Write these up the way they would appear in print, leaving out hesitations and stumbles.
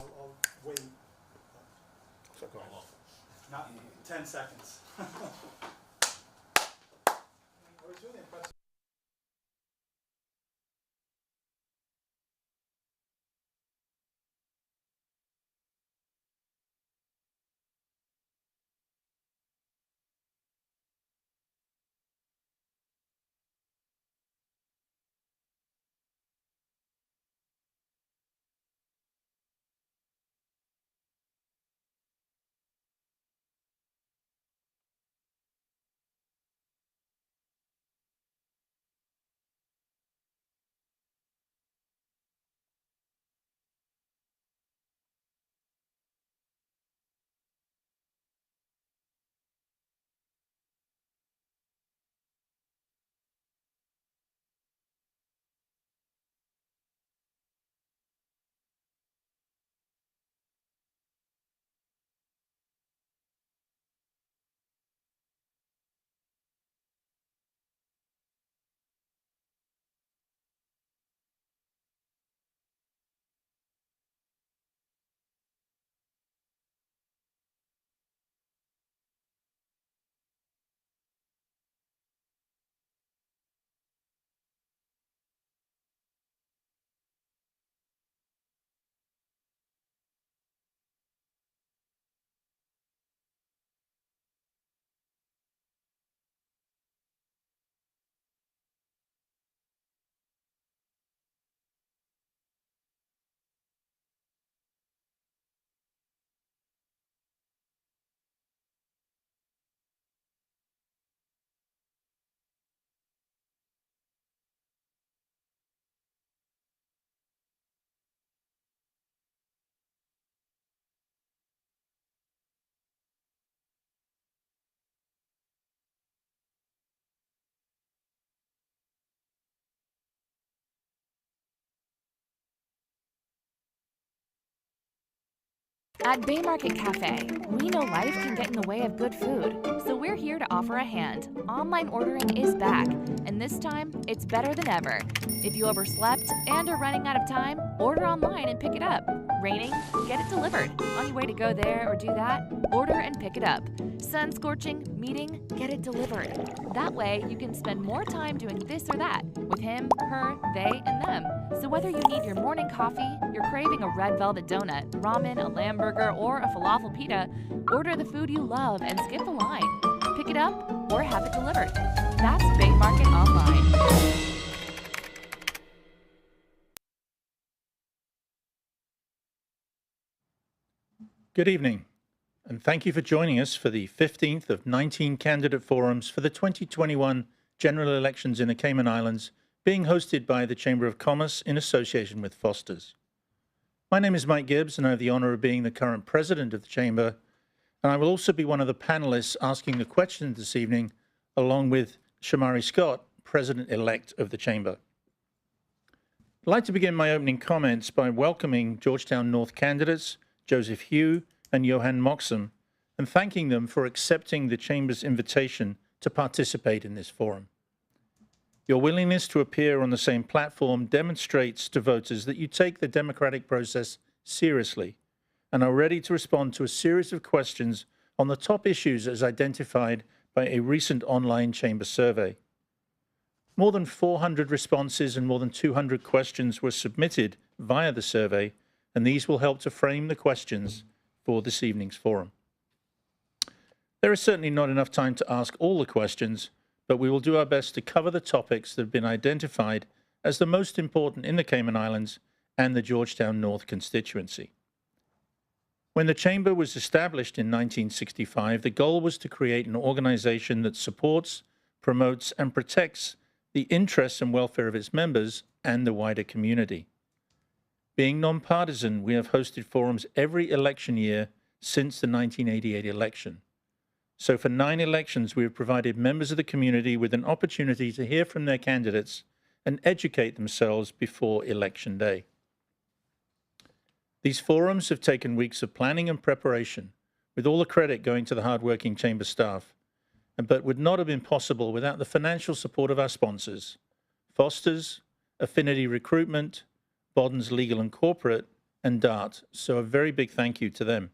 I'll wait. Not 10 seconds. I was really impressed. At Baymarket Cafe, we know life can get in the way of good food, so we're here to offer a hand. Online ordering is back, and this time, it's better than ever. If you overslept and are running out of time, order online and pick it up. Raining? Get it delivered. On your way to go there or do that, order and pick it up. Sun scorching? Meeting? Get it delivered. That way, you can spend more time doing this or that with him, her, they, and them. So whether you need your morning coffee, you're craving a red velvet donut, ramen, a lamb burger, or a falafel pita, order the food you love and skip the line. Pick it up or have it delivered. That's Baymarket Online. Good evening, and thank you for joining us for the 15th of 19 candidate forums for the 2021 general elections in the Cayman Islands, being hosted by the Chamber of Commerce in association with Foster's. My name is Mike Gibbs, and I have the honor of being the current president of the Chamber, and I will also be one of the panelists asking the questions this evening, along with Shamari Scott, president-elect of the Chamber. I'd like to begin my opening comments by welcoming Georgetown North candidates, Joseph Hugh and Johan Moxham, and thanking them for accepting the Chamber's invitation to participate in this forum. Your willingness to appear on the same platform demonstrates to voters that you take the democratic process seriously and are ready to respond to a series of questions on the top issues as identified by a recent online Chamber survey. More than 400 responses and more than 200 questions were submitted via the survey, and these will help to frame the questions for this evening's forum. There is certainly not enough time to ask all the questions, but we will do our best to cover the topics that have been identified as the most important in the Cayman Islands and the Georgetown North constituency. When the Chamber was established in 1965, the goal was to create an organization that supports, promotes, and protects the interests and welfare of its members and the wider community. Being nonpartisan, we have hosted forums every election year since the 1988 election. So for 9 elections, we have provided members of the community with an opportunity to hear from their candidates and educate themselves before Election Day. These forums have taken weeks of planning and preparation, with all the credit going to the hardworking Chamber staff, but would not have been possible without the financial support of our sponsors, Foster's, Affinity Recruitment, Bodden's Legal and Corporate, and DART, so a very big thank you to them.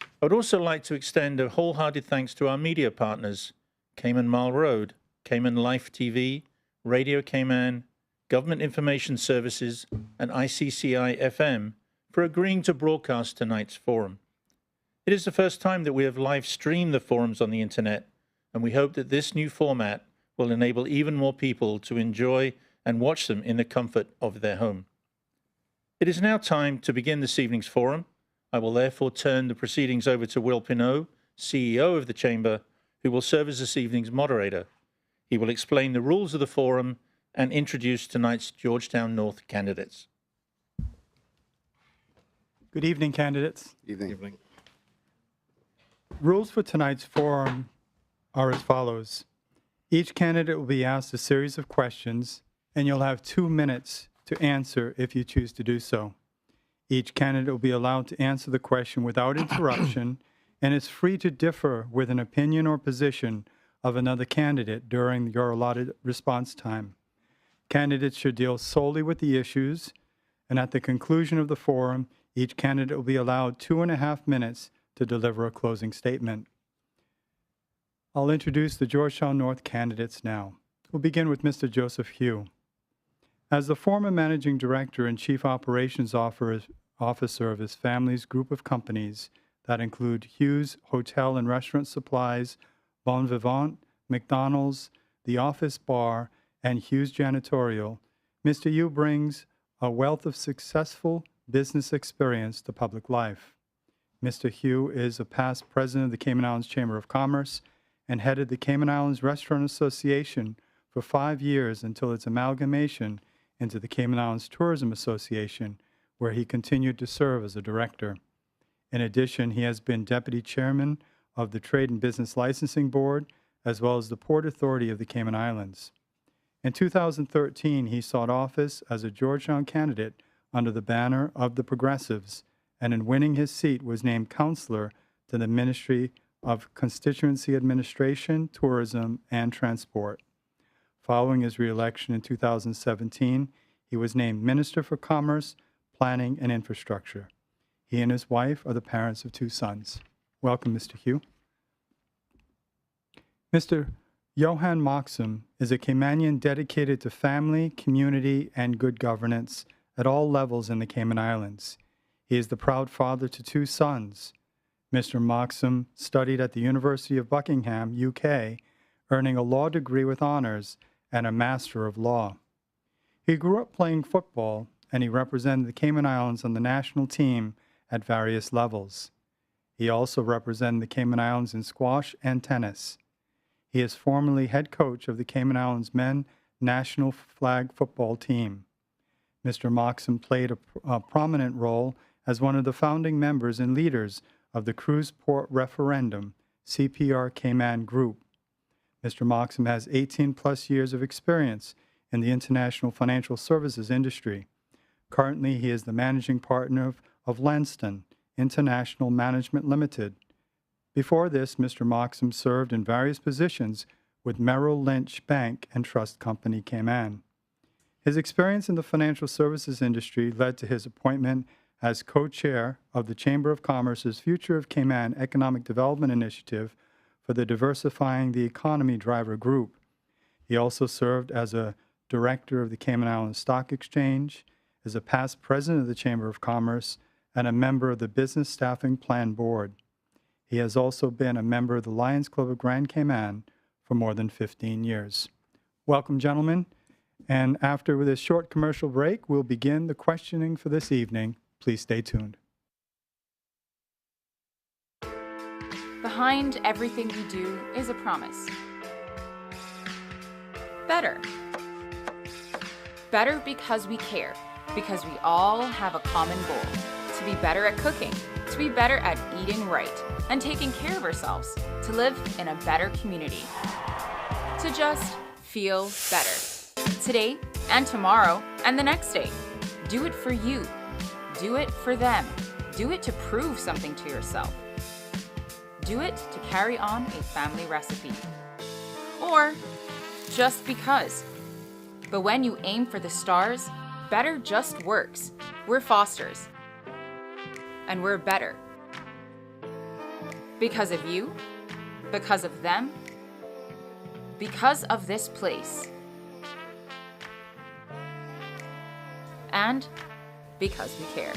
I would also like to extend a wholehearted thanks to our media partners, Cayman Mile Road, Cayman Life TV, Radio Cayman, Government Information Services, and ICCI FM for agreeing to broadcast tonight's forum. It is the first time that we have live streamed the forums on the internet, and we hope that this new format will enable even more people to enjoy and watch them in the comfort of their home. It is now time to begin this evening's forum. I will therefore turn the proceedings over to Will Pinault, CEO of the Chamber, who will serve as this evening's moderator. He will explain the rules of the forum and introduce tonight's Georgetown North candidates. Good evening, candidates. Evening. Rules for tonight's forum are as follows. Each candidate will be asked a series of questions, and you'll have 2 minutes to answer if you choose to do so. Each candidate will be allowed to answer the question without interruption and is free to differ with an opinion or position of another candidate during your allotted response time. Candidates should deal solely with the issues, and at the conclusion of the forum, each candidate will be allowed 2.5 minutes to deliver a closing statement. I'll introduce the Georgetown North candidates now. We'll begin with Mr. Joseph Hugh. As the former managing director and chief operations officer of his family's group of companies that include Hugh's Hotel and Restaurant Supplies, Bon Vivant, McDonald's, The Office Bar, and Hugh's Janitorial, Mr. Hugh brings a wealth of successful business experience to public life. Mr. Hugh is a past president of the Cayman Islands Chamber of Commerce and headed the Cayman Islands Restaurant Association for 5 years until its amalgamation into the Cayman Islands Tourism Association, where he continued to serve as a director. In addition, he has been deputy chairman of the Trade and Business Licensing Board, as well as the Port Authority of the Cayman Islands. In 2013, he sought office as a Georgetown candidate under the banner of the Progressives, and in winning his seat was named counselor to the Ministry of Constituency Administration, Tourism, and Transport. Following his re-election in 2017, he was named Minister for Commerce, Planning, and Infrastructure. He and his wife are the parents of 2 sons. Welcome, Mr. Hugh. Mr. Johan Moxham is a Caymanian dedicated to family, community, and good governance at all levels in the Cayman Islands. He is the proud father to 2 sons. Mr. Moxham studied at the University of Buckingham, UK, earning a law degree with honors and a Master of Law. He grew up playing football, and he represented the Cayman Islands on the national team at various levels. He also represented the Cayman Islands in squash and tennis. He is formerly head coach of the Cayman Islands men national flag football team. Mr. Moxham played a prominent role as one of the founding members and leaders of the Cruise Port Referendum, CPR Cayman Group. Mr. Moxham has 18+ years of experience in the international financial services industry. Currently, he is the managing partner of Lanston International Management Limited. Before this, Mr. Moxham served in various positions with Merrill Lynch Bank and Trust Company Cayman. His experience in the financial services industry led to his appointment as co-chair of the Chamber of Commerce's Future of Cayman Economic Development Initiative for the Diversifying the Economy Driver Group. He also served as a director of the Cayman Islands Stock Exchange, is a past president of the Chamber of Commerce, and a member of the Business Staffing Plan Board. He has also been a member of the Lions Club of Grand Cayman for more than 15 years. Welcome, gentlemen. And after this short commercial break, we'll begin the questioning for this evening. Please stay tuned. Behind everything we do is a promise. Better. Better because we care, because we all have a common goal. To be better at cooking, to be better at eating right, and taking care of ourselves, to live in a better community. To just feel better. Today and tomorrow and the next day. Do it for you. Do it for them. Do it to prove something to yourself. Do it to carry on a family recipe. Or just because. But when you aim for the stars, better just works. We're Fosters. and we're better. Because of you, because of them, because of this place. And because we care.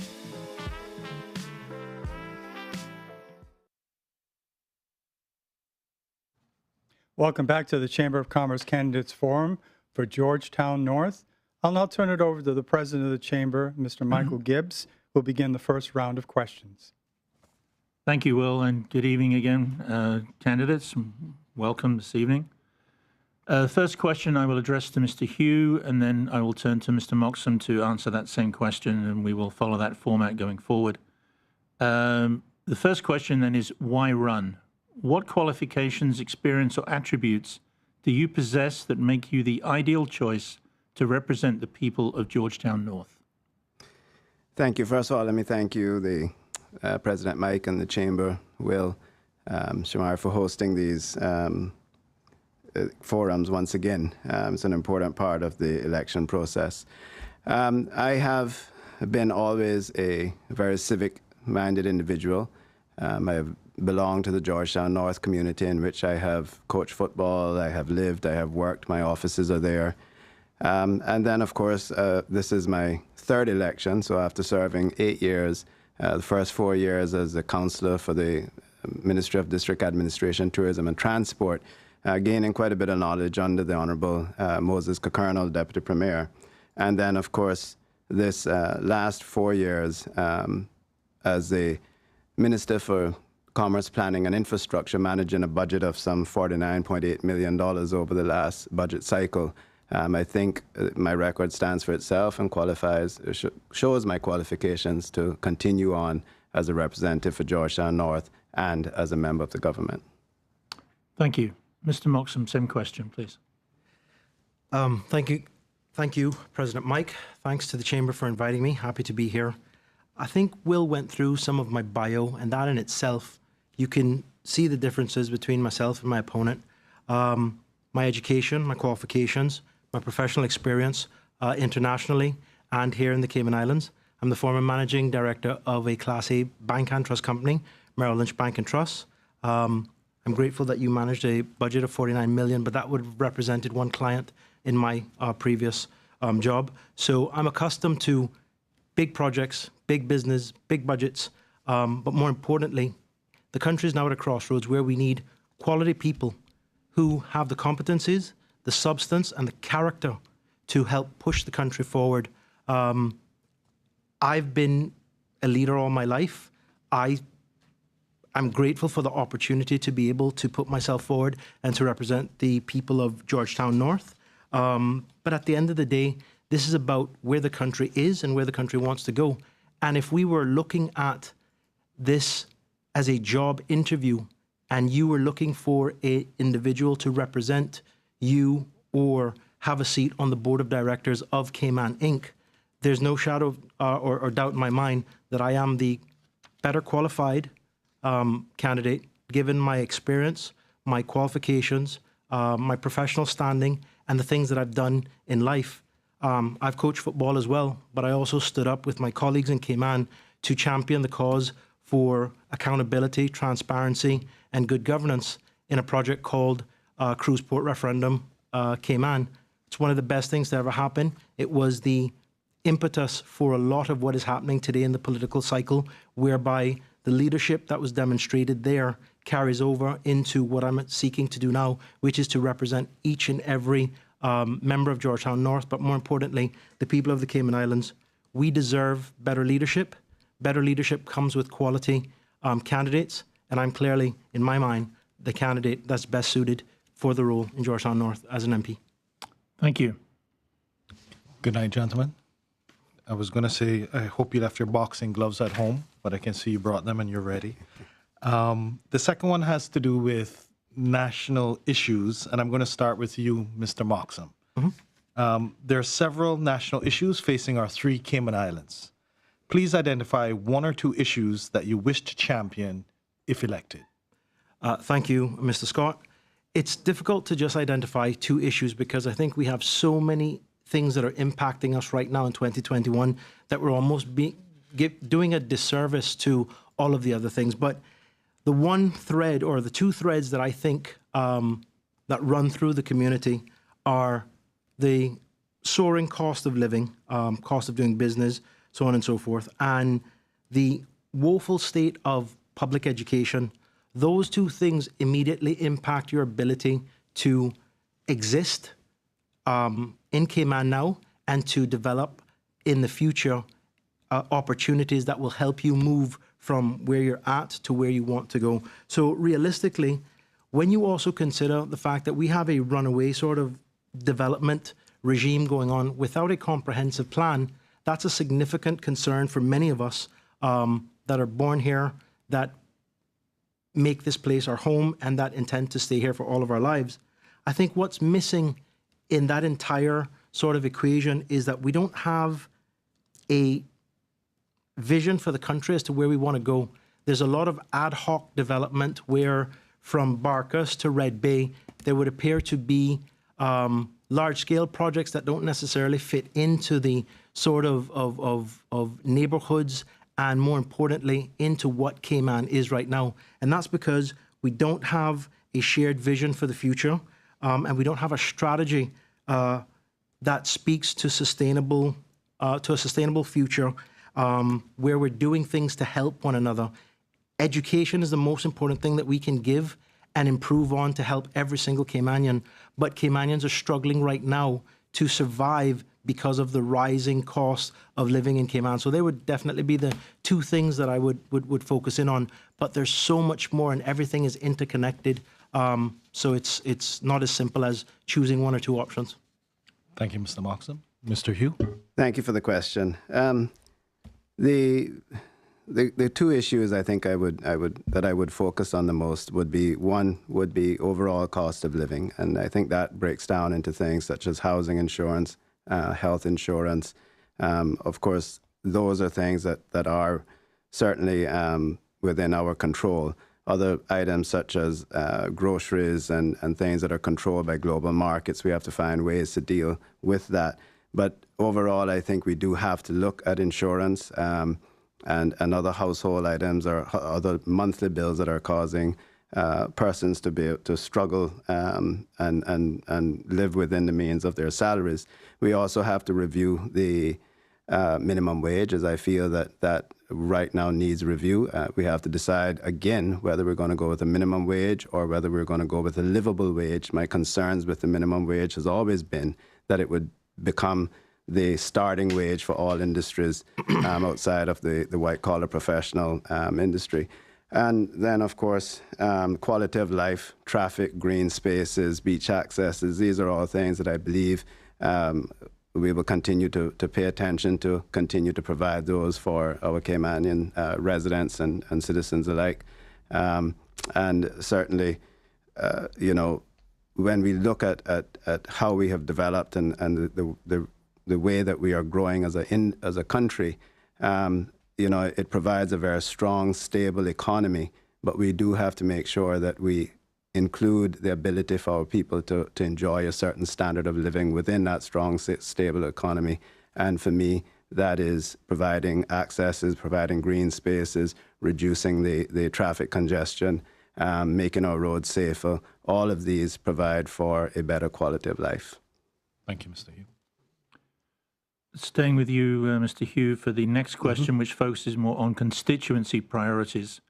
Welcome back to the Chamber of Commerce Candidates Forum for Georgetown North. I'll now turn it over to the President of the Chamber, Mr. Michael Gibbs, who will begin the first round of questions. Thank you, Will, and good evening again, candidates. Welcome this evening. First question I will address to Mr. Hugh, and then I will turn to Mr. Moxham to answer that same question, and we will follow that format going forward. The first question then is, why run? What qualifications, experience, or attributes do you possess that make you the ideal choice to represent the people of Georgetown North? Thank you. First of all, let me thank you, the President Mike and the Chamber, Will, Shamar, for hosting these forums once again. It's an important part of the election process. I have been always a very civic-minded individual. I have belonged to the Georgetown North community, in which I have coached football, I have lived, I have worked, my offices are there. And then, of course, this is my third election, so after serving 8 years, the first 4 years as a councillor for the Ministry of District Administration, Tourism and Transport, gaining quite a bit of knowledge under the Honourable Moses Colonel, Deputy Premier. And then, of course, this last 4 years as the Minister for Commerce, Planning and Infrastructure, managing a budget of some $49.8 million over the last budget cycle. I think my record stands for itself and qualifies, shows my qualifications to continue on as a representative for Georgetown North and as a member of the government. Thank you. Mr. Moxham, same question, please. Thank you, President Mike. Thanks to the Chamber for inviting me. Happy to be here. I think Will went through some of my bio, and that in itself, you can see the differences between myself and my opponent. My education, my qualifications, my professional experience internationally and here in the Cayman Islands. I'm the former managing director of a Class A bank and trust company, Merrill Lynch Bank and Trust. I'm grateful that you managed a budget of $49 million, but that would have represented one client in my previous job. So I'm accustomed to big projects, big business, big budgets, but more importantly, the country is now at a crossroads where we need quality people who have the competencies, the substance, and the character to help push the country forward. I've been a leader all my life. I'm grateful for the opportunity to be able to put myself forward and to represent the people of Georgetown North. But at the end of the day, this is about where the country is and where the country wants to go. And if we were looking at this as a job interview and you were looking for an individual to represent you or have a seat on the board of directors of Cayman Inc., there's no shadow or doubt in my mind that I am the better qualified candidate, given my experience, my qualifications, my professional standing, and the things that I've done in life. I've coached football as well, but I also stood up with my colleagues in Cayman to champion the cause for accountability, transparency, and good governance in a project called Cruise Port Referendum Cayman. It's one of the best things to ever happen. It was the impetus for a lot of what is happening today in the political cycle, whereby the leadership that was demonstrated there carries over into what I'm seeking to do now, which is to represent each and every member of Georgetown North, but more importantly, the people of the Cayman Islands. We deserve better leadership. Better leadership comes with quality candidates, and I'm clearly, in my mind, the candidate that's best suited for the role in Georgetown North as an MP. Thank you. Good night, gentlemen. I was going to say, I hope you left your boxing gloves at home, but I can see you brought them and you're ready. The second one has to do with national issues, and I'm going to start with you, Mr. Moxham. There are several national issues facing our 3 Cayman Islands. Please identify 1 or 2 issues that you wish to champion if elected. Thank you, Mr. Scott. It's difficult to just identify 2 issues because I think we have so many things that are impacting us right now in 2021 that we're almost doing a disservice to all of the other things. But the one thread, or the two threads that I think that run through the community, are the soaring cost of living, cost of doing business, so on and so forth, and the woeful state of public education. Those two things immediately impact your ability to exist in Cayman now and to develop in the future opportunities that will help you move from where you're at to where you want to go. So realistically, when you also consider the fact that we have a runaway sort of development regime going on without a comprehensive plan, that's a significant concern for many of us that are born here, that make this place our home, and that intend to stay here for all of our lives. I think what's missing in that entire sort of equation is that we don't have a vision for the country as to where we want to go. There's a lot of ad hoc development where from Barcus to Red Bay, there would appear to be large-scale projects that don't necessarily fit into the sort of neighborhoods and, more importantly, into what Cayman is right now. And that's because we don't have a shared vision for the future, and we don't have a strategy that speaks to sustainable to a sustainable future where we're doing things to help one another. Education is the most important thing that we can give and improve on to help every single Caymanian. But Caymanians are struggling right now to survive because of the rising cost of living in Cayman. So they would definitely be the two things that I would focus in on. But there's so much more, and everything is interconnected. So it's not as simple as choosing one or two options. Thank you, Mr. Moxham. Mr. Hugh? Thank you for the question. The two issues I think I would focus on the most would be, one would be overall cost of living, and I think that breaks down into things such as housing insurance, health insurance. Of course, those are things that are certainly within our control. Other items such as groceries and things that are controlled by global markets, we have to find ways to deal with that. But overall, I think we do have to look at insurance and other household items or other monthly bills that are causing persons to be to struggle and live within the means of their salaries. We also have to review the minimum wage, as I feel that right now needs review. We have to decide again whether we're going to go with a minimum wage or whether we're going to go with a livable wage. My concerns with the minimum wage has always been that it would become the starting wage for all industries outside of the white-collar professional industry. And then, of course, quality of life, traffic, green spaces, beach accesses, these are all things that I believe we will continue to pay attention to, continue to provide those for our Caymanian residents and citizens alike. And certainly, you know, when we look at how we have developed and the way that we are growing as a country, you know, it provides a very strong, stable economy, but we do have to make sure that we include the ability for our people to enjoy a certain standard of living within that strong, stable economy. And for me, that is providing accesses, providing green spaces, reducing the traffic congestion, making our roads safer. All of these provide for a better quality of life. Thank you, Mr. Hugh. Staying with you, Mr. Hugh, for the next question, which focuses more on constituency priorities.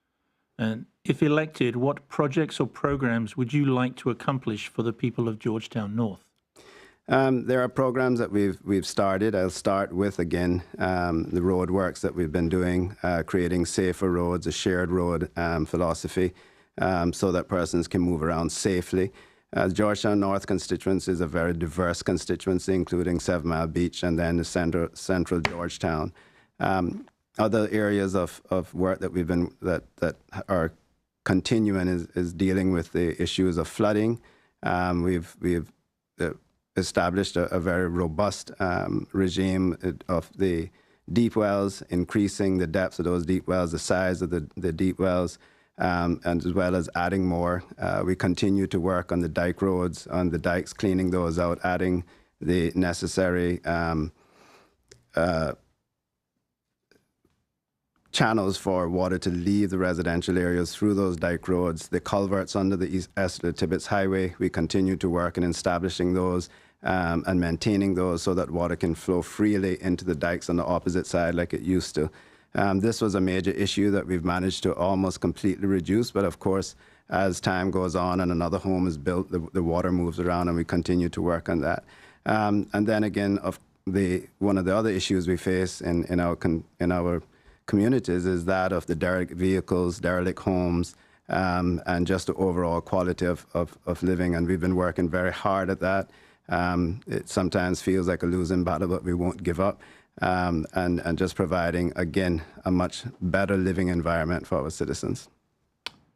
And if elected, what projects or programs would you like to accomplish for the people of Georgetown North? There are programs that we've started. I'll start with, again, the road works that we've been doing, creating safer roads, a shared road philosophy, so that persons can move around safely. Georgetown North constituency is a very diverse constituency, including 7 Mile Beach and then the central Georgetown. Other areas of work that we've been that are continuing is dealing with the issues of flooding. We've established a very robust regime of the deep wells, increasing the depths of those deep wells, the size of the deep wells, and as well as adding more. We continue to work on the dike roads, on the dikes, cleaning those out, adding the necessary channels for water to leave the residential areas through those dike roads. The culverts under the East Esther Tibbetts Highway, we continue to work in establishing those and maintaining those so that water can flow freely into the dikes on the opposite side like it used to. This was a major issue that we've managed to almost completely reduce, but of course, as time goes on and another home is built, the water moves around, and we continue to work on that. And then again, one of the other issues we face in our communities is that of the derelict vehicles, derelict homes, and just the overall quality of living. And we've been working very hard at that. It sometimes feels like a losing battle, but we won't give up. And just providing, again, a much better living environment for our citizens.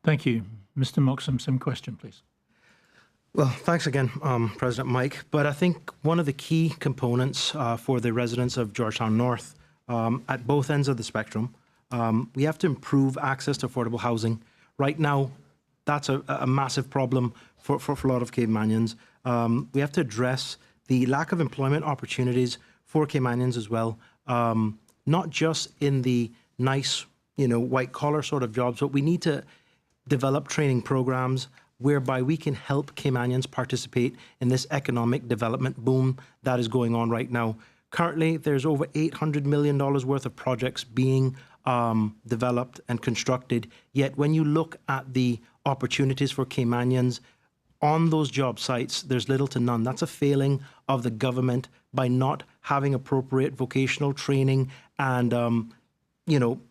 Thank you. Mr. Moxham, same question, please. Well, thanks again, President Mike. But I think one of the key components for the residents of Georgetown North, at both ends of the spectrum, we have to improve access to affordable housing. Right now, that's a massive problem for a lot of Caymanians. We have to address the lack of employment opportunities for Caymanians as well, not just in the nice, white-collar sort of jobs, but we need to develop training programs whereby we can help Caymanians participate in this economic development boom that is going on right now. Currently, there's over $800 million worth of projects being developed and constructed, yet when you look at the opportunities for Caymanians on those job sites, there's little to none. That's a failing of the government by not having appropriate vocational training and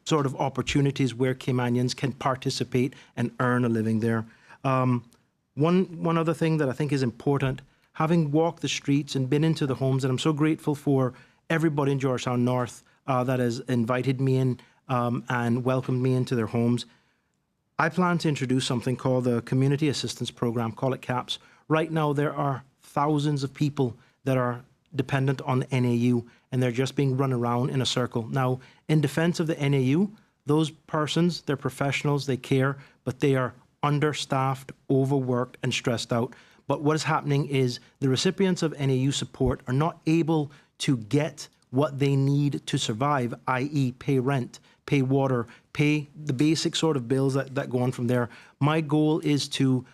sort of opportunities where Caymanians can participate and earn a living there. One other thing that I think is important, having walked the streets and been into the homes, and I'm so grateful for everybody in Georgetown North that has invited me in and welcomed me into their homes. I plan to introduce something called the Community Assistance Program, call it CAPS. Right now, there are thousands of people that are dependent on the NAU, and they're just being run around in a circle. Now, in defense of the NAU, those persons, they're professionals, they care, but they are understaffed, overworked, and stressed out. But what is happening is the recipients of NAU support are not able to get what they need to survive, i.e. pay rent, pay water, pay the basic sort of bills that go on from there. My goal is to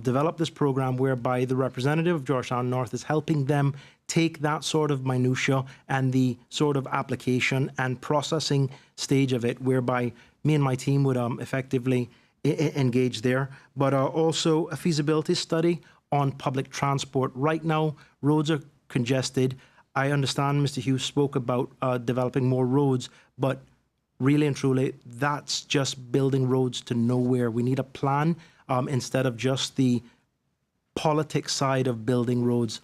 develop this program whereby the representative of Georgetown North is helping them take that sort of minutia and the sort of application and processing stage of it, whereby me and my team would effectively engage there. But also a feasibility study on public transport. Right now, roads are congested. I understand Mr. Hugh spoke about developing more roads, but really and truly, that's just building roads to nowhere. We need a plan instead of just the politics side of building roads.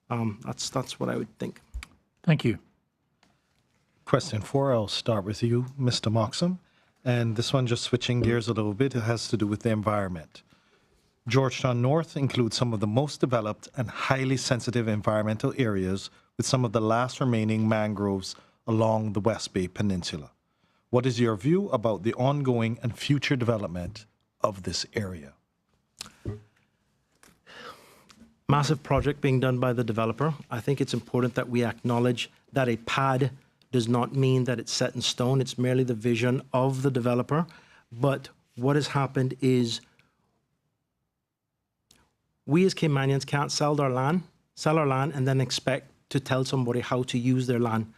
That's what I would think. Thank you. Question 4, I'll start with you, Mr. Moxham. And this one, just switching gears a little bit, it has to do with the environment. Georgetown North includes some of the most developed and highly sensitive environmental areas with some of the last remaining mangroves along the West Bay Peninsula. What is your view about the ongoing and future development of this area? Massive project being done by the developer. I think it's important that we acknowledge that a pad does not mean that it's set in stone. It's merely the vision of the developer. But what has happened is we as Caymanians can't sell our land, and then expect to tell somebody how to use their land.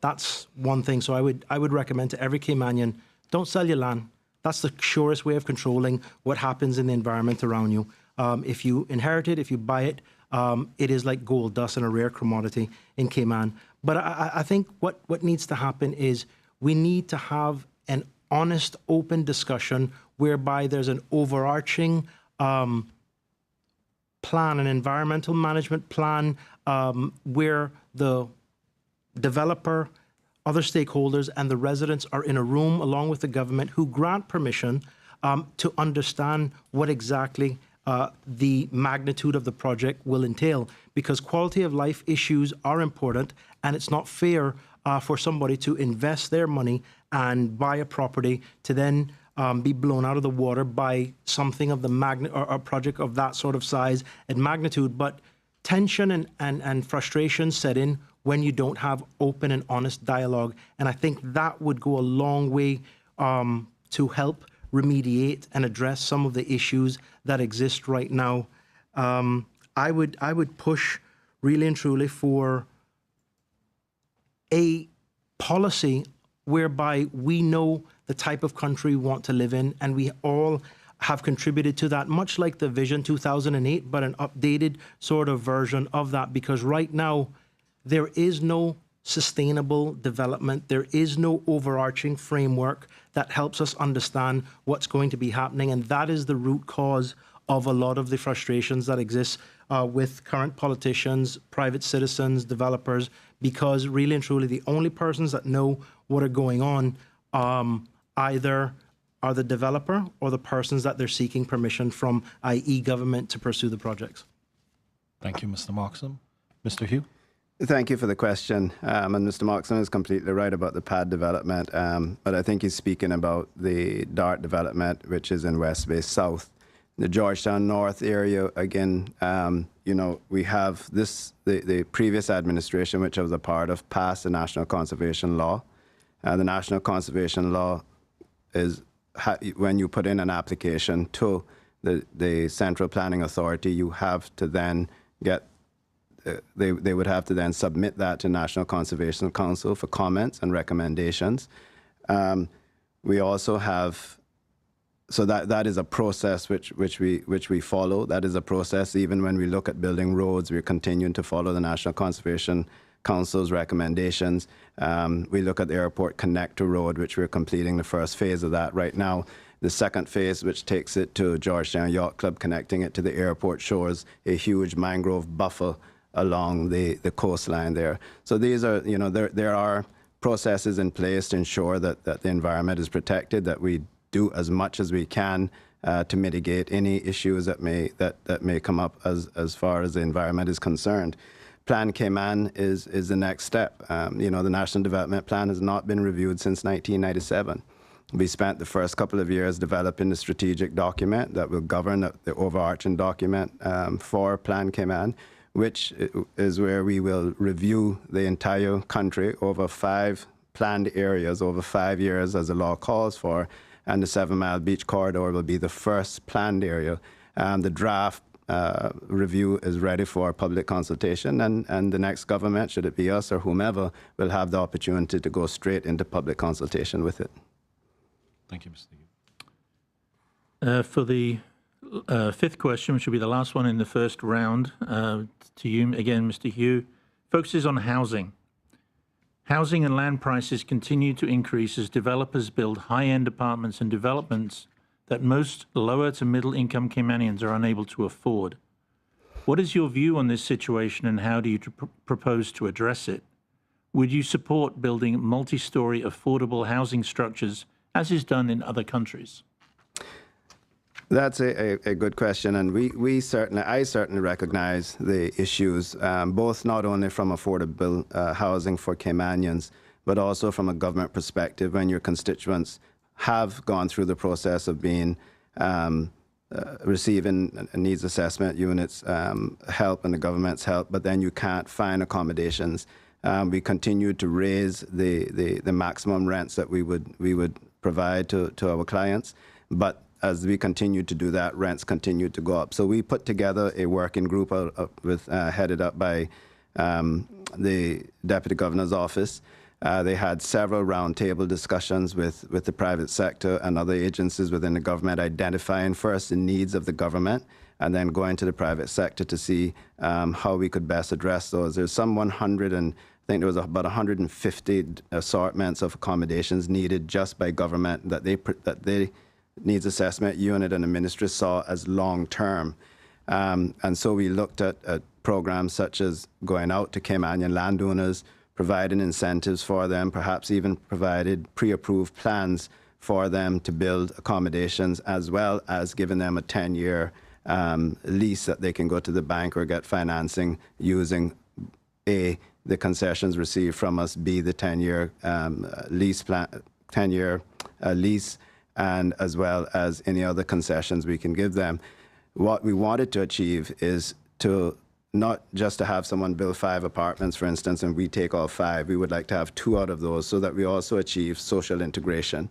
That's one thing. So I would recommend to every Caymanian, don't sell your land. That's the surest way of controlling what happens in the environment around you. If you inherit it, if you buy it, it is like gold dust and a rare commodity in Cayman. But I think what needs to happen is we need to have an honest, open discussion whereby there's an overarching plan, an environmental management plan, where the developer, other stakeholders, and the residents are in a room along with the government who grant permission to understand what exactly the magnitude of the project will entail, because quality of life issues are important, and it's not fair for somebody to invest their money and buy a property to then be blown out of the water by something of the or a project of that sort of size and magnitude. But tension and frustration set in when you don't have open and honest dialogue. And I think that would go a long way to help remediate and address some of the issues that exist right now. I would push really and truly for a policy whereby we know the type of country we want to live in, and we all have contributed to that, much like the Vision 2008, but an updated sort of version of that, because right now there is no sustainable development. There is no overarching framework that helps us understand what's going to be happening, and that is the root cause of a lot of the frustrations that exist with current politicians, private citizens, developers, because really and truly the only persons that know what are going on either are the developer or the persons that they're seeking permission from, i.e. government, to pursue the projects. Thank you, Mr. Moxham. Mr. Hugh? Thank you for the question. And Mr. Moxon is completely right about the pad development, but I think he's speaking about the DART development, which is in West Bay South. The Georgetown North area, again, we have the previous administration, which I was a part of, passed the National Conservation Law. The National Conservation Law is when you put in an application to the Central Planning Authority, you have to then get they would have to then submit that to National Conservation Council for comments and recommendations. We also have, so that is a process which we follow. That is a process. Even when we look at building roads, we're continuing to follow the National Conservation Council's recommendations. We look at the Airport Connector Road, which we're completing the first phase of that right now. The second phase, which takes it to Georgetown Yacht Club, connecting it to the airport shores, a huge mangrove buffer along the coastline there. So these are, there are processes in place to ensure that the environment is protected, that we do as much as we can to mitigate any issues that may come up as far as the environment is concerned. Plan Cayman is the next step. The National Development Plan has not been reviewed since 1997. We spent the first couple of years developing the strategic document that will govern the overarching document for Plan Cayman, which is where we will review the entire country over 5 planned areas over 5 years, as the law calls for, and the 7 Mile Beach Corridor will be the first planned area. The draft review is ready for public consultation, and the next government, should it be us or whomever, will have the opportunity to go straight into public consultation with it. Thank you, Mr. Hugh. For the fifth question, which will be the last one in the first round, to you again, Mr. Hugh, focuses on housing. Housing and land prices continue to increase as developers build high-end apartments and developments that most lower to middle-income Caymanians are unable to afford. What is your view on this situation, and how do you propose to address it? Would you support building multi-story affordable housing structures, as is done in other countries? That's a good question, and I certainly recognize the issues, both not only from affordable housing for Caymanians, but also from a government perspective when your constituents have gone through the process of being receiving needs assessment units help and the government's help, but then you can't find accommodations. We continue to raise the maximum rents that we would provide to our clients, but as we continue to do that, rents continue to go up. So we put together a working group headed up by the Deputy Governor's Office. They had several roundtable discussions with the private sector and other agencies within the government, identifying first the needs of the government and then going to the private sector to see how we could best address those. There's some 100 and I think there was about 150 assortments of accommodations needed just by government that they needs assessment unit and the ministry saw as long-term. And so we looked at programs such as going out to Caymanian landowners, providing incentives for them, perhaps even provided pre-approved plans for them to build accommodations, as well as giving them a 10-year lease that they can go to the bank or get financing using A, the concessions received from us, B, the 10-year lease plan, 10-year lease, and as well as any other concessions we can give them. What we wanted to achieve is to not just to have someone build 5 apartments, for instance, and we take all 5. We would like to have 2 out of those so that we also achieve social integration.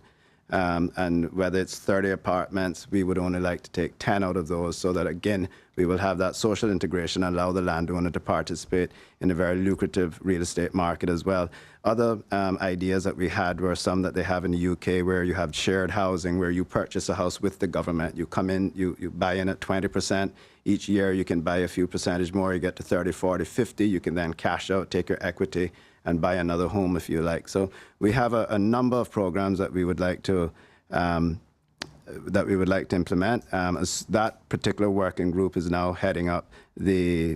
And whether it's 30 apartments, we would only like to take 10 out of those so that, again, we will have that social integration and allow the landowner to participate in a very lucrative real estate market as well. Other ideas that we had were some that they have in the UK where you have shared housing, where you purchase a house with the government. You come in, you buy in at 20%. Each year you can buy a few percentage more. You get to 30, 40, 50. You can then cash out, take your equity, and buy another home if you like. So we have a number of programs that we would like to implement. That particular working group is now heading up the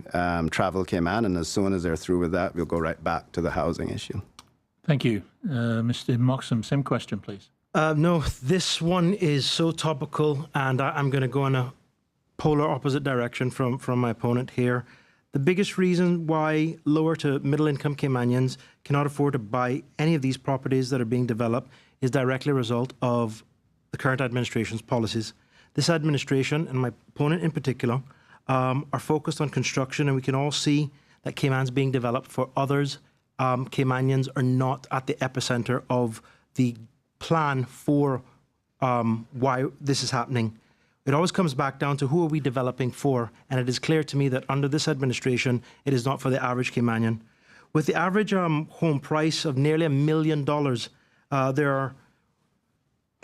Travel Cayman, and as soon as they're through with that, we'll go right back to the housing issue. Thank you. Mr. Moxham, same question, please. No, this one is so topical, and I'm going to go in a polar opposite direction from my opponent here. The biggest reason why lower to middle-income Caymanians cannot afford to buy any of these properties that are being developed is directly a result of the current administration's policies. This administration, and my opponent in particular, are focused on construction, and we can all see that Cayman's being developed for others. Caymanians are not at the epicenter of the plan for why this is happening. It always comes back down to who are we developing for, and it is clear to me that under this administration, it is not for the average Caymanian. With the average home price of nearly $1 million, there are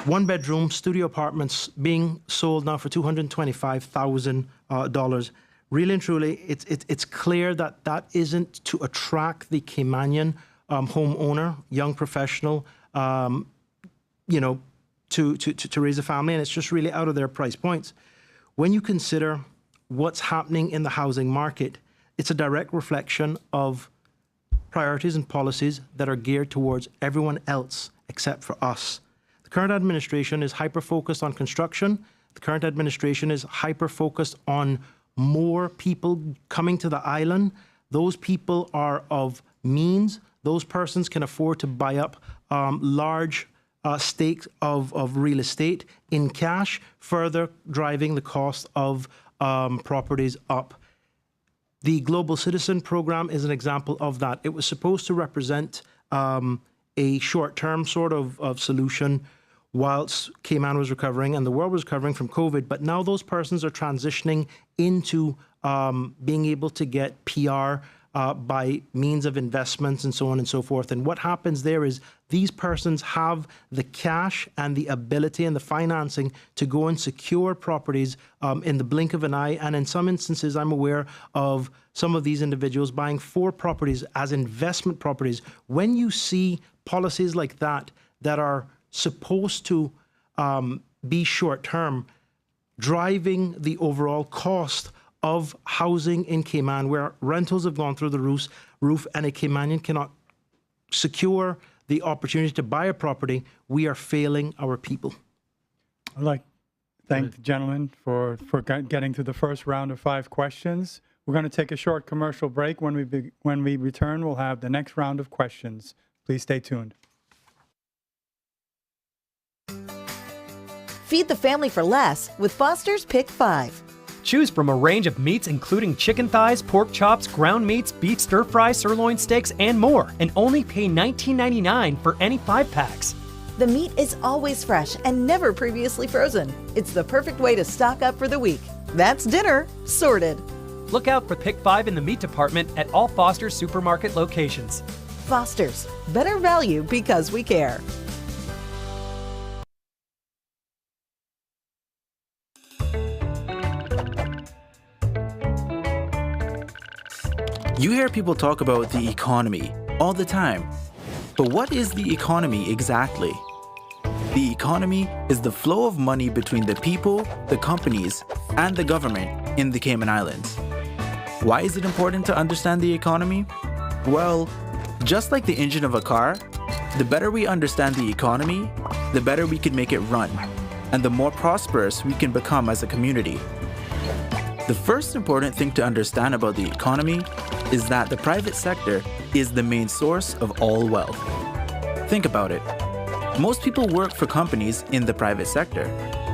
one-bedroom studio apartments being sold now for $225,000. Really and truly, it's clear that that isn't to attract the Caymanian homeowner, young professional, to raise a family, and it's just really out of their price points. When you consider what's happening in the housing market, it's a direct reflection of priorities and policies that are geared towards everyone else except for us. The current administration is hyper-focused on construction. The current administration is hyper-focused on more people coming to the island. Those people are of means. Those persons can afford to buy up large stakes of real estate in cash, further driving the cost of properties up. The Global Citizen Program is an example of that. It was supposed to represent a short-term sort of solution whilst Cayman was recovering and the world was recovering from COVID, but now those persons are transitioning into being able to get PR by means of investments and so on and so forth. And what happens there is these persons have the cash and the ability and the financing to go and secure properties in the blink of an eye. And in some instances, I'm aware of some of these individuals buying 4 properties as investment properties. When you see policies like that that are supposed to be short-term, driving the overall cost of housing in Cayman, where rentals have gone through the roof and a Caymanian cannot secure the opportunity to buy a property, we are failing our people. I'd like to thank the gentleman for getting to the first round of 5 questions. We're going to take a short commercial break. When we return, we'll have the next round of questions. Please stay tuned. Feed the family for less with Foster's Pick 5. Choose from a range of meats including chicken thighs, pork chops, ground meats, beef stir-fry, sirloin steaks, and more, and only pay $19.99 for any 5-packs. The meat is always fresh and never previously frozen. It's the perfect way to stock up for the week. That's dinner sorted. Look out for Pick 5 in the meat department at all Foster's supermarket locations. Foster's, better value because we care. You hear people talk about the economy all the time. But what is the economy exactly? The economy is the flow of money between the people, the companies, and the government in the Cayman Islands. Why is it important to understand the economy? Well, just like the engine of a car, the better we understand the economy, the better we can make it run, and the more prosperous we can become as a community. The first important thing to understand about the economy is that the private sector is the main source of all wealth. Think about it. Most people work for companies in the private sector.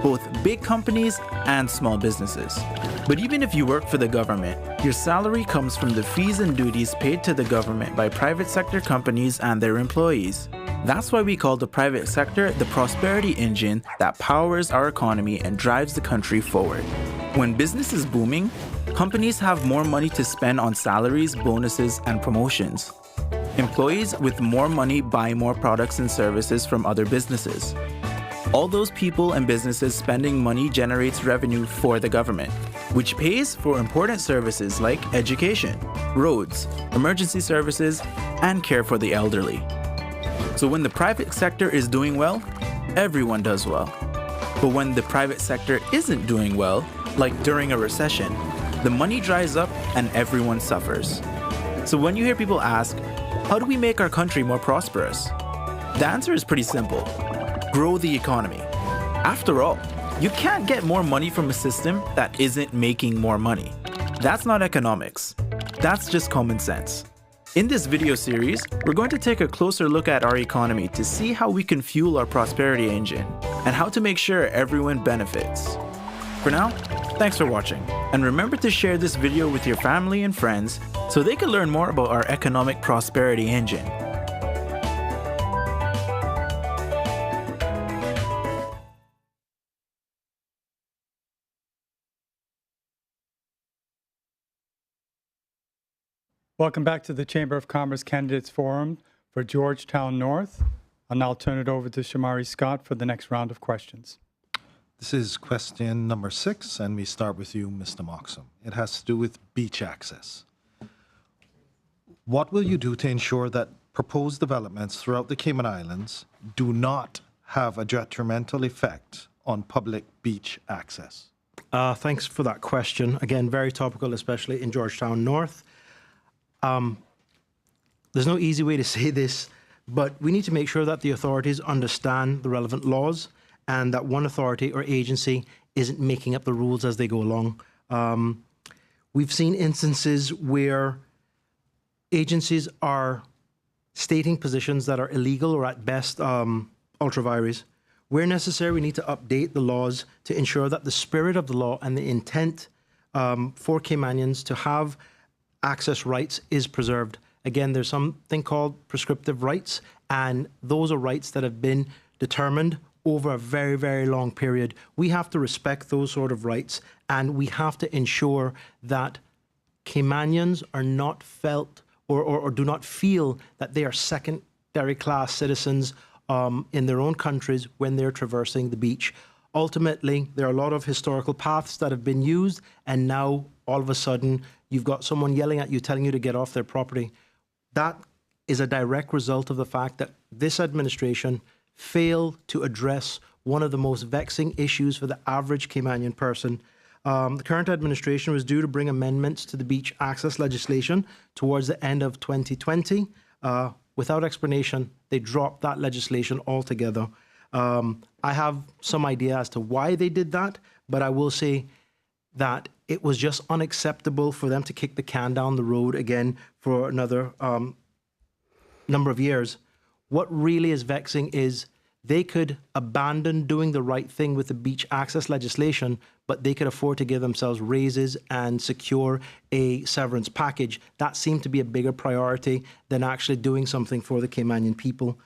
both big companies and small businesses. But even if you work for the government, your salary comes from the fees and duties paid to the government by private sector companies and their employees. That's why we call the private sector the prosperity engine that powers our economy and drives the country forward. When business is booming, companies have more money to spend on salaries, bonuses, and promotions. Employees with more money buy more products and services from other businesses. All those people and businesses spending money generates revenue for the government, which pays for important services like education, roads, emergency services, and care for the elderly. So when the private sector is doing well, everyone does well. But when the private sector isn't doing well, like during a recession, the money dries up and everyone suffers. So when you hear people ask, how do we make our country more prosperous? The answer is pretty simple. Grow the economy. After all, you can't get more money from a system that isn't making more money. That's not economics. That's just common sense. In this video series, we're going to take a closer look at our economy to see how we can fuel our prosperity engine and how to make sure everyone benefits. For now, thanks for watching, and remember to share this video with your family and friends so they can learn more about our economic prosperity engine. Welcome back to the Chamber of Commerce Candidates Forum for Georgetown North. I'll now turn it over to Shamari Scott for the next round of questions. This is question number 6, and we start with you, Mr. Moxham. It has to do with beach access. What will you do to ensure that proposed developments throughout the Cayman Islands do not have a detrimental effect on public beach access? Thanks for that question. Again, very topical, especially in Georgetown North. There's no easy way to say this, but we need to make sure that the authorities understand the relevant laws and that one authority or agency isn't making up the rules as they go along. We've seen instances where agencies are stating positions that are illegal or at best ultra vires. Where necessary, we need to update the laws to ensure that the spirit of the law and the intent for Caymanians to have access rights is preserved. Again, there's something called prescriptive rights, and those are rights that have been determined over a very, very long period. We have to respect those sort of rights, and we have to ensure that Caymanians are not felt or do not feel that they are secondary class citizens in their own countries when they're traversing the beach. Ultimately, there are a lot of historical paths that have been used, and now all of a sudden you've got someone yelling at you, telling you to get off their property. That is a direct result of the fact that this administration failed to address one of the most vexing issues for the average Caymanian person. The current administration was due to bring amendments to the beach access legislation towards the end of 2020. Without explanation, they dropped that legislation altogether. I have some idea as to why they did that, but I will say that it was just unacceptable for them to kick the can down the road again for another number of years. What really is vexing is they could abandon doing the right thing with the beach access legislation, but they could afford to give themselves raises and secure a severance package. That seemed to be a bigger priority than actually doing something for the Caymanian people.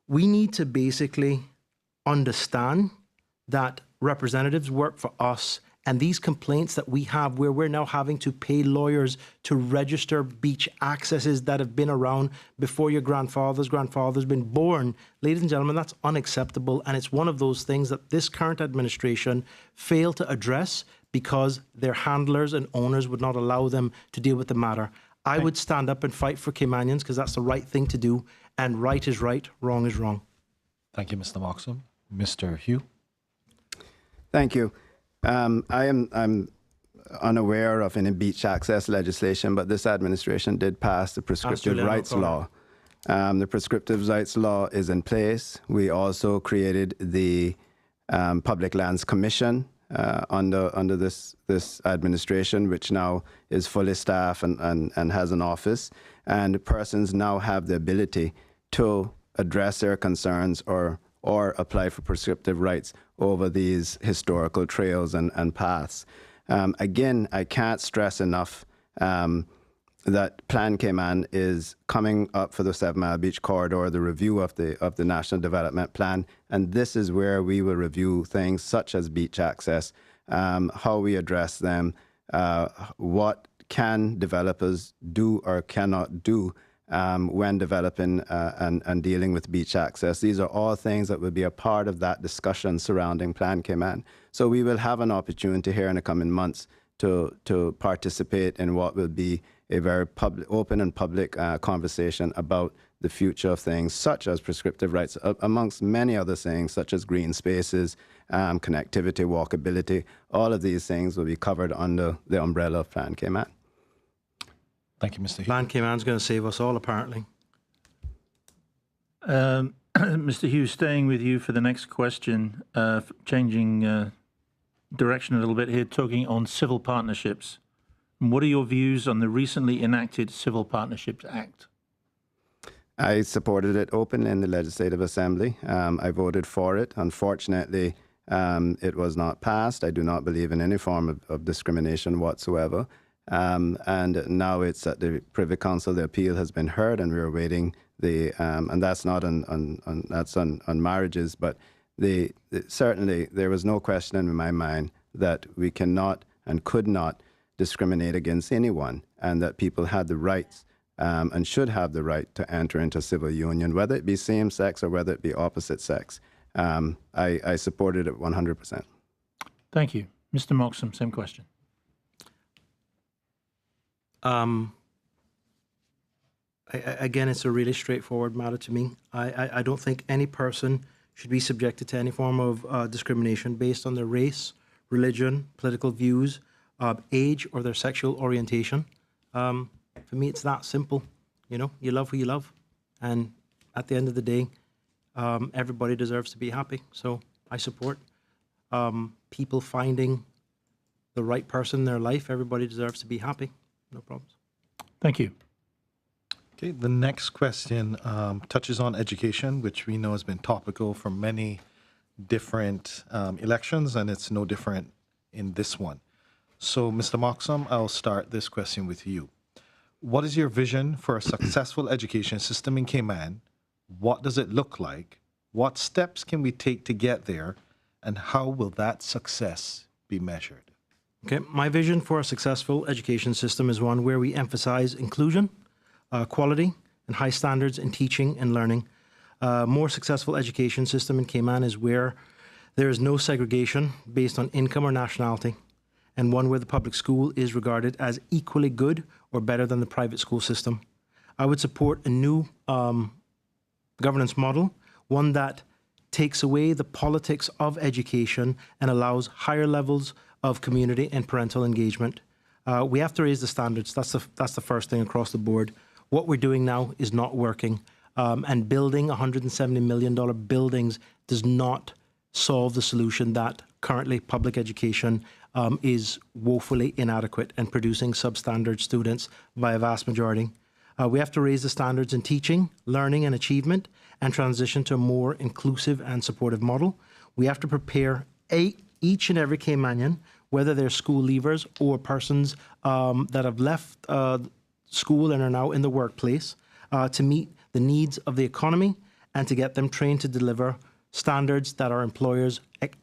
We need to basically understand that representatives work for us, and these complaints that we have where we're now having to pay lawyers to register beach accesses that have been around before your grandfather's been born, ladies and gentlemen, that's unacceptable. And it's one of those things that this current administration failed to address because their handlers and owners would not allow them to deal with the matter. I would stand up and fight for Caymanians because that's the right thing to do. And right is right, wrong is wrong. Thank you, Mr. Moxham. Mr. Hugh? Thank you. I'm unaware of any beach access legislation, but this administration did pass the prescriptive rights law. The prescriptive rights law is in place. We also created the Public Lands Commission under this administration, which now is fully staffed and has an office. And persons now have the ability to address their concerns or or apply for prescriptive rights over these historical trails and paths. Again, I can't stress enough that Plan Cayman is coming up for the 7 Mile Beach Corridor, the review of the National Development Plan, and this is where we will review things such as beach access, how we address them, what can developers do or cannot do when developing and dealing with beach access. These are all things that will be a part of that discussion surrounding Plan Cayman. So we will have an opportunity here in the coming months to participate in what will be a very open and public conversation about the future of things such as prescriptive rights, amongst many other things such as green spaces, connectivity, walkability. All of these things will be covered under the umbrella of Plan Cayman. Thank you, Mr. Hugh. Plan Cayman's going to save us all, apparently. Mr. Hugh, staying with you for the next question, changing direction a little bit here, talking on civil partnerships. What are your views on the recently enacted Civil Partnerships Act? I supported it openly in the Legislative Assembly. I voted for it. Unfortunately, it was not passed. I do not believe in any form of discrimination whatsoever. And now it's at the Privy Council. The appeal has been heard, and we're awaiting and that's not on marriages, but certainly there was no question in my mind that we cannot and could not discriminate against anyone, and that people had the rights and should have the right to enter into civil union, whether it be same sex or whether it be opposite sex. I supported it 100%. Thank you. Mr. Moxham, same question. Again, it's a really straightforward matter to me. I don't think any person should be subjected to any form of discrimination based on their race, religion, political views, age, or their sexual orientation. For me, it's that simple. You know, you love who you love. And at the end of the day, everybody deserves to be happy. So I support people finding the right person in their life. Everybody deserves to be happy. No problems. Thank you. Okay, the next question touches on education, which we know has been topical for many different elections, and it's no different in this one. So, Mr. Moxham, I'll start this question with you. What is your vision for a successful education system in Cayman? What does it look like? What steps can we take to get there? And how will that success be measured? Okay, my vision for a successful education system is one where we emphasize inclusion, quality, and high standards in teaching and learning. A more successful education system in Cayman is where there is no segregation based on income or nationality, and one where the public school is regarded as equally good or better than the private school system. I would support a new governance model, one that takes away the politics of education and allows higher levels of community and parental engagement. We have to raise the standards. That's the first thing across the board. What we're doing now is not working, and building $170 million buildings does not solve the solution that currently public education is woefully inadequate and producing substandard students by a vast majority. We have to raise the standards in teaching, learning, and achievement, and transition to a more inclusive and supportive model. We have to prepare each and every Caymanian, whether they're school leavers or persons that have left school and are now in the workplace, to meet the needs of the economy and to get them trained to deliver standards that our employers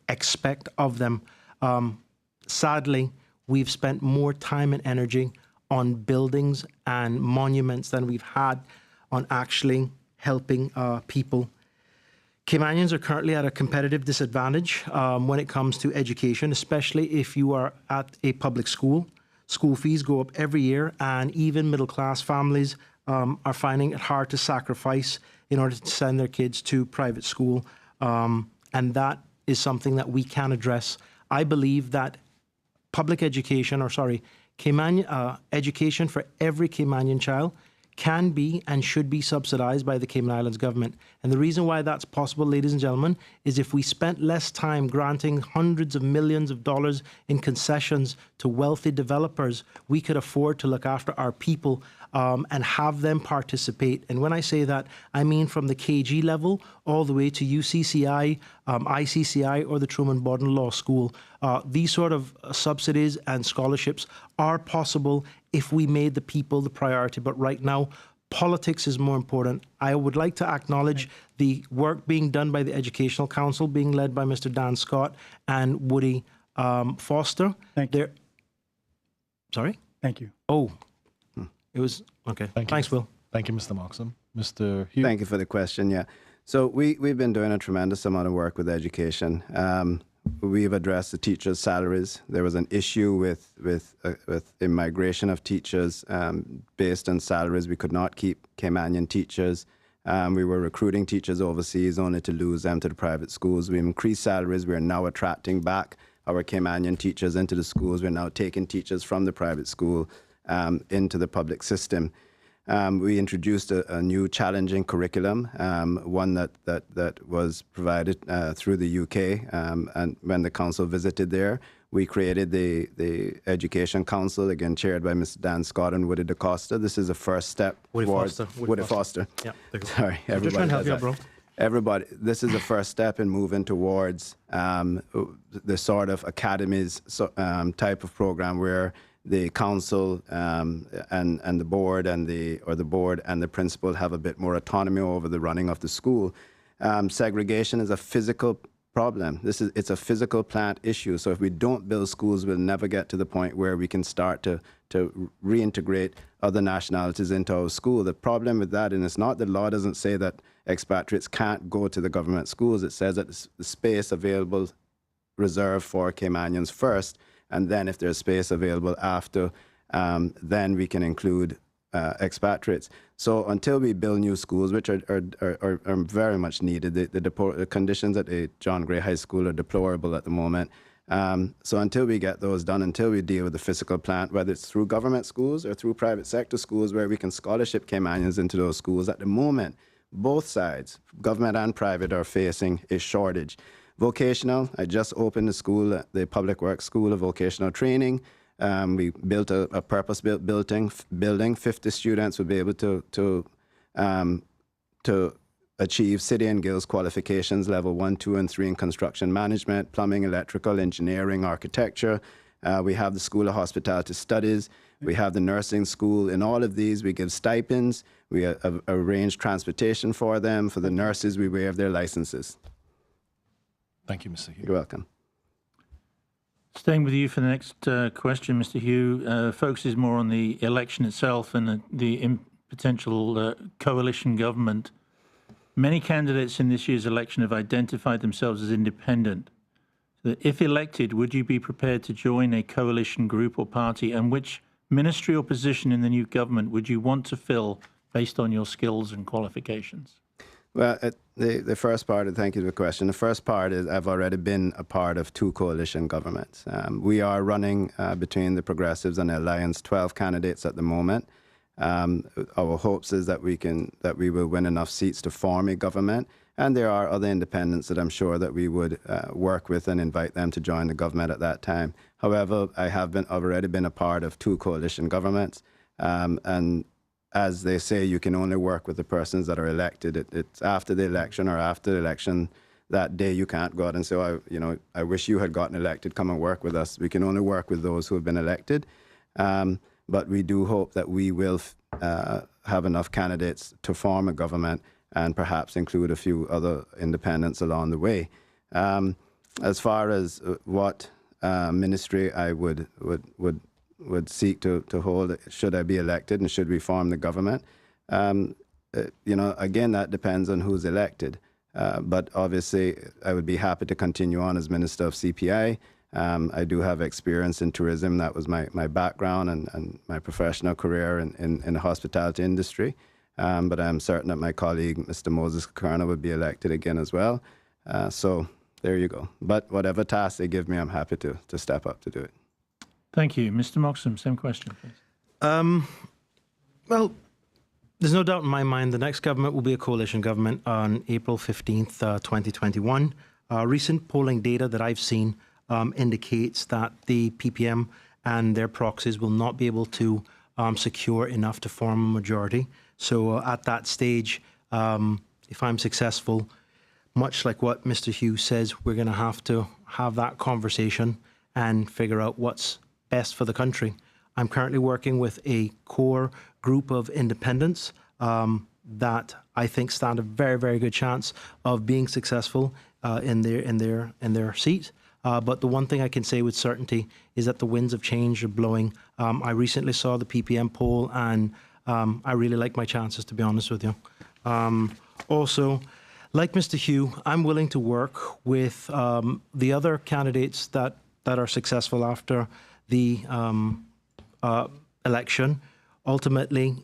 expect of them. Sadly, we've spent more time and energy on buildings and monuments than we've had on actually helping people. Caymanians are currently at a competitive disadvantage when it comes to education, especially if you are at a public school. School fees go up every year, and even middle-class families are finding it hard to sacrifice in order to send their kids to private school, and that is something that we can address. I believe that public education, education for every Caymanian child can be and should be subsidized by the Cayman Islands government. And the reason why that's possible, ladies and gentlemen, is if we spent less time granting hundreds of millions of dollars in concessions to wealthy developers, we could afford to look after our people and have them participate. And when I say that, I mean from the KG level all the way to UCCI, ICCI, or the Truman Bodden Law School. These sort of subsidies and scholarships are possible if we made the people the priority. But right now, politics is more important. I would like to acknowledge the work being done by the Educational Council, being led by Mr. Dan Scott and Woody Foster. Thank you. Sorry? Thank you. Oh, it was, okay. Thanks, Will. Thank you, Mr. Moxham. Mr. Hugh. Thank you for the question, yeah. So we've been doing a tremendous amount of work with education. We've addressed the teachers' salaries. There was an issue with immigration of teachers based on salaries. We could not keep Caymanian teachers. We were recruiting teachers overseas only to lose them to the private schools. We increased salaries. We are now attracting back our Caymanian teachers into the schools. We're now taking teachers from the private school into the public system. We introduced a new challenging curriculum, one that was provided through the UK. And when the council visited there, we created the Education Council, again chaired by Mr. Dan Scott and Woody DaCosta. This is a first step towards Woody Foster. Yeah, sorry, I'm just trying to help you out, bro. Everybody, this is the first step in moving towards the sort of academies type of program where the council and the board and the board and the principal have a bit more autonomy over the running of the school. Segregation is a physical problem. It's a physical plant issue. So if we don't build schools, we'll never get to the point where we can start to reintegrate other nationalities into our school. The problem with that, and it's not the law doesn't say that expatriates can't go to the government schools. It says that the space available reserved for Caymanians first, and then if there's space available after, then we can include expatriates. So until we build new schools, which are very much needed, the conditions at the John Gray High School are deplorable at the moment. So until we get those done, until we deal with the physical plant, whether it's through government schools or through private sector schools where we can scholarship Caymanians into those schools, at the moment, both sides, government and private, are facing a shortage. Vocational, I just opened the school, the Public Works School of Vocational Training. We built a purpose-built building. 50 students will be able to achieve City and Guilds qualifications, level 1, 2, and 3 in construction management, plumbing, electrical, engineering, architecture. We have the School of Hospitality Studies. We have the nursing school. In all of these, we give stipends. We arrange transportation for them. For the nurses, we waive their licenses. Thank you, Mr. Hugh. You're welcome. Staying with you for the next question, Mr. Hugh, focuses more on the election itself and the potential coalition government. Many candidates in this year's election have identified themselves as independent. So if elected, would you be prepared to join a coalition group or party, and which ministry or position in the new government would you want to fill based on your skills and qualifications? Well, the first part, thank you for the question. The first part is I've already been a part of 2 coalition governments. We are running between the Progressives and the Alliance 12 candidates at the moment. Our hopes is that we will win enough seats to form a government. And there are other independents that I'm sure that we would work with and invite them to join the government at that time. However, I've already been a part of 2 coalition governments. And as they say, you can only work with the persons that are elected. It's after the election or after the election that day you can't go out and say, oh, I wish you had gotten elected, come and work with us. We can only work with those who have been elected. But we do hope that we will have enough candidates to form a government and perhaps include a few other independents along the way. As far as what ministry I would seek to hold, should I be elected and should we form the government, again, that depends on who's elected. But obviously, I would be happy to continue on as Minister of CPI. I do have experience in tourism. That was my background and my professional career in the hospitality industry. But I'm certain that my colleague, Mr. Moses Kakarna, would be elected again as well. So there you go. But whatever task they give me, I'm happy to step up to do it. Thank you. Mr. Moxham, same question, please. Well, there's no doubt in my mind the next government will be a coalition government on April 15th, 2021. Recent polling data that I've seen indicates that the PPM and their proxies will not be able to secure enough to form a majority. So at that stage, if I'm successful, much like what Mr. Hugh says, we're going to have that conversation and figure out what's best for the country. I'm currently working with a core group of independents that I think stand a very, very good chance of being successful in their seat. But the one thing I can say with certainty is that the winds of change are blowing. I recently saw the PPM poll, and I really like my chances, to be honest with you. Also, like Mr. Hugh, I'm willing to work with the other candidates that are successful after the election. Ultimately,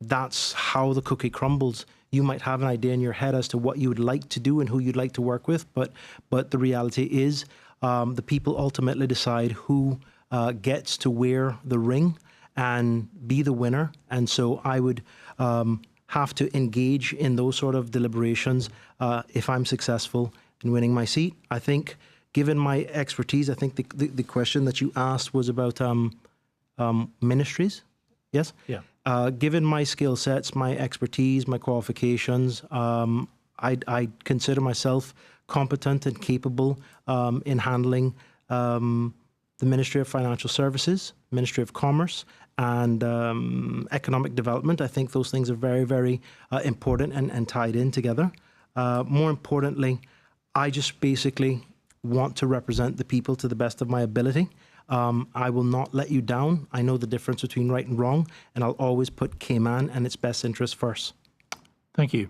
that's how the cookie crumbles. You might have an idea in your head as to what you would like to do and who you'd like to work with, but the reality is the people ultimately decide who gets to wear the ring and be the winner. And so I would have to engage in those sort of deliberations if I'm successful in winning my seat. I think, given my expertise, I think the question that you asked was about ministries. Yes? Yeah. Given my skill sets, my expertise, my qualifications, I consider myself competent and capable in handling the Ministry of Financial Services, Ministry of Commerce, and economic development. I think those things are very, very important and tied in together. More importantly, I just basically want to represent the people to the best of my ability. I will not let you down. I know the difference between right and wrong, and I'll always put Cayman and its best interest first. Thank you.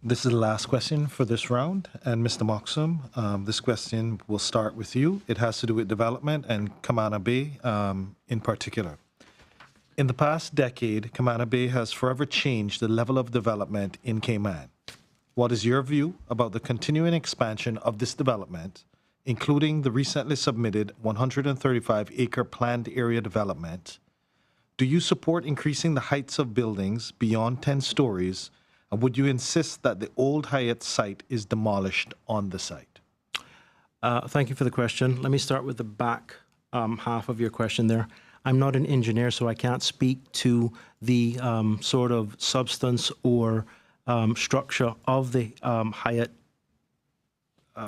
This is the last question for this round. And Mr. Moxham, this question will start with you. It has to do with development and Camana Bay in particular. In the past decade, Camana Bay has forever changed the level of development in Cayman. What is your view about the continuing expansion of this development, including the recently submitted 135-acre planned area development? Do you support increasing the heights of buildings beyond 10 stories? And would you insist that the old Hyatt site is demolished on the site? Thank you for the question. Let me start with the back half of your question there. I'm not an engineer, so I can't speak to the sort of substance or structure of the Hyatt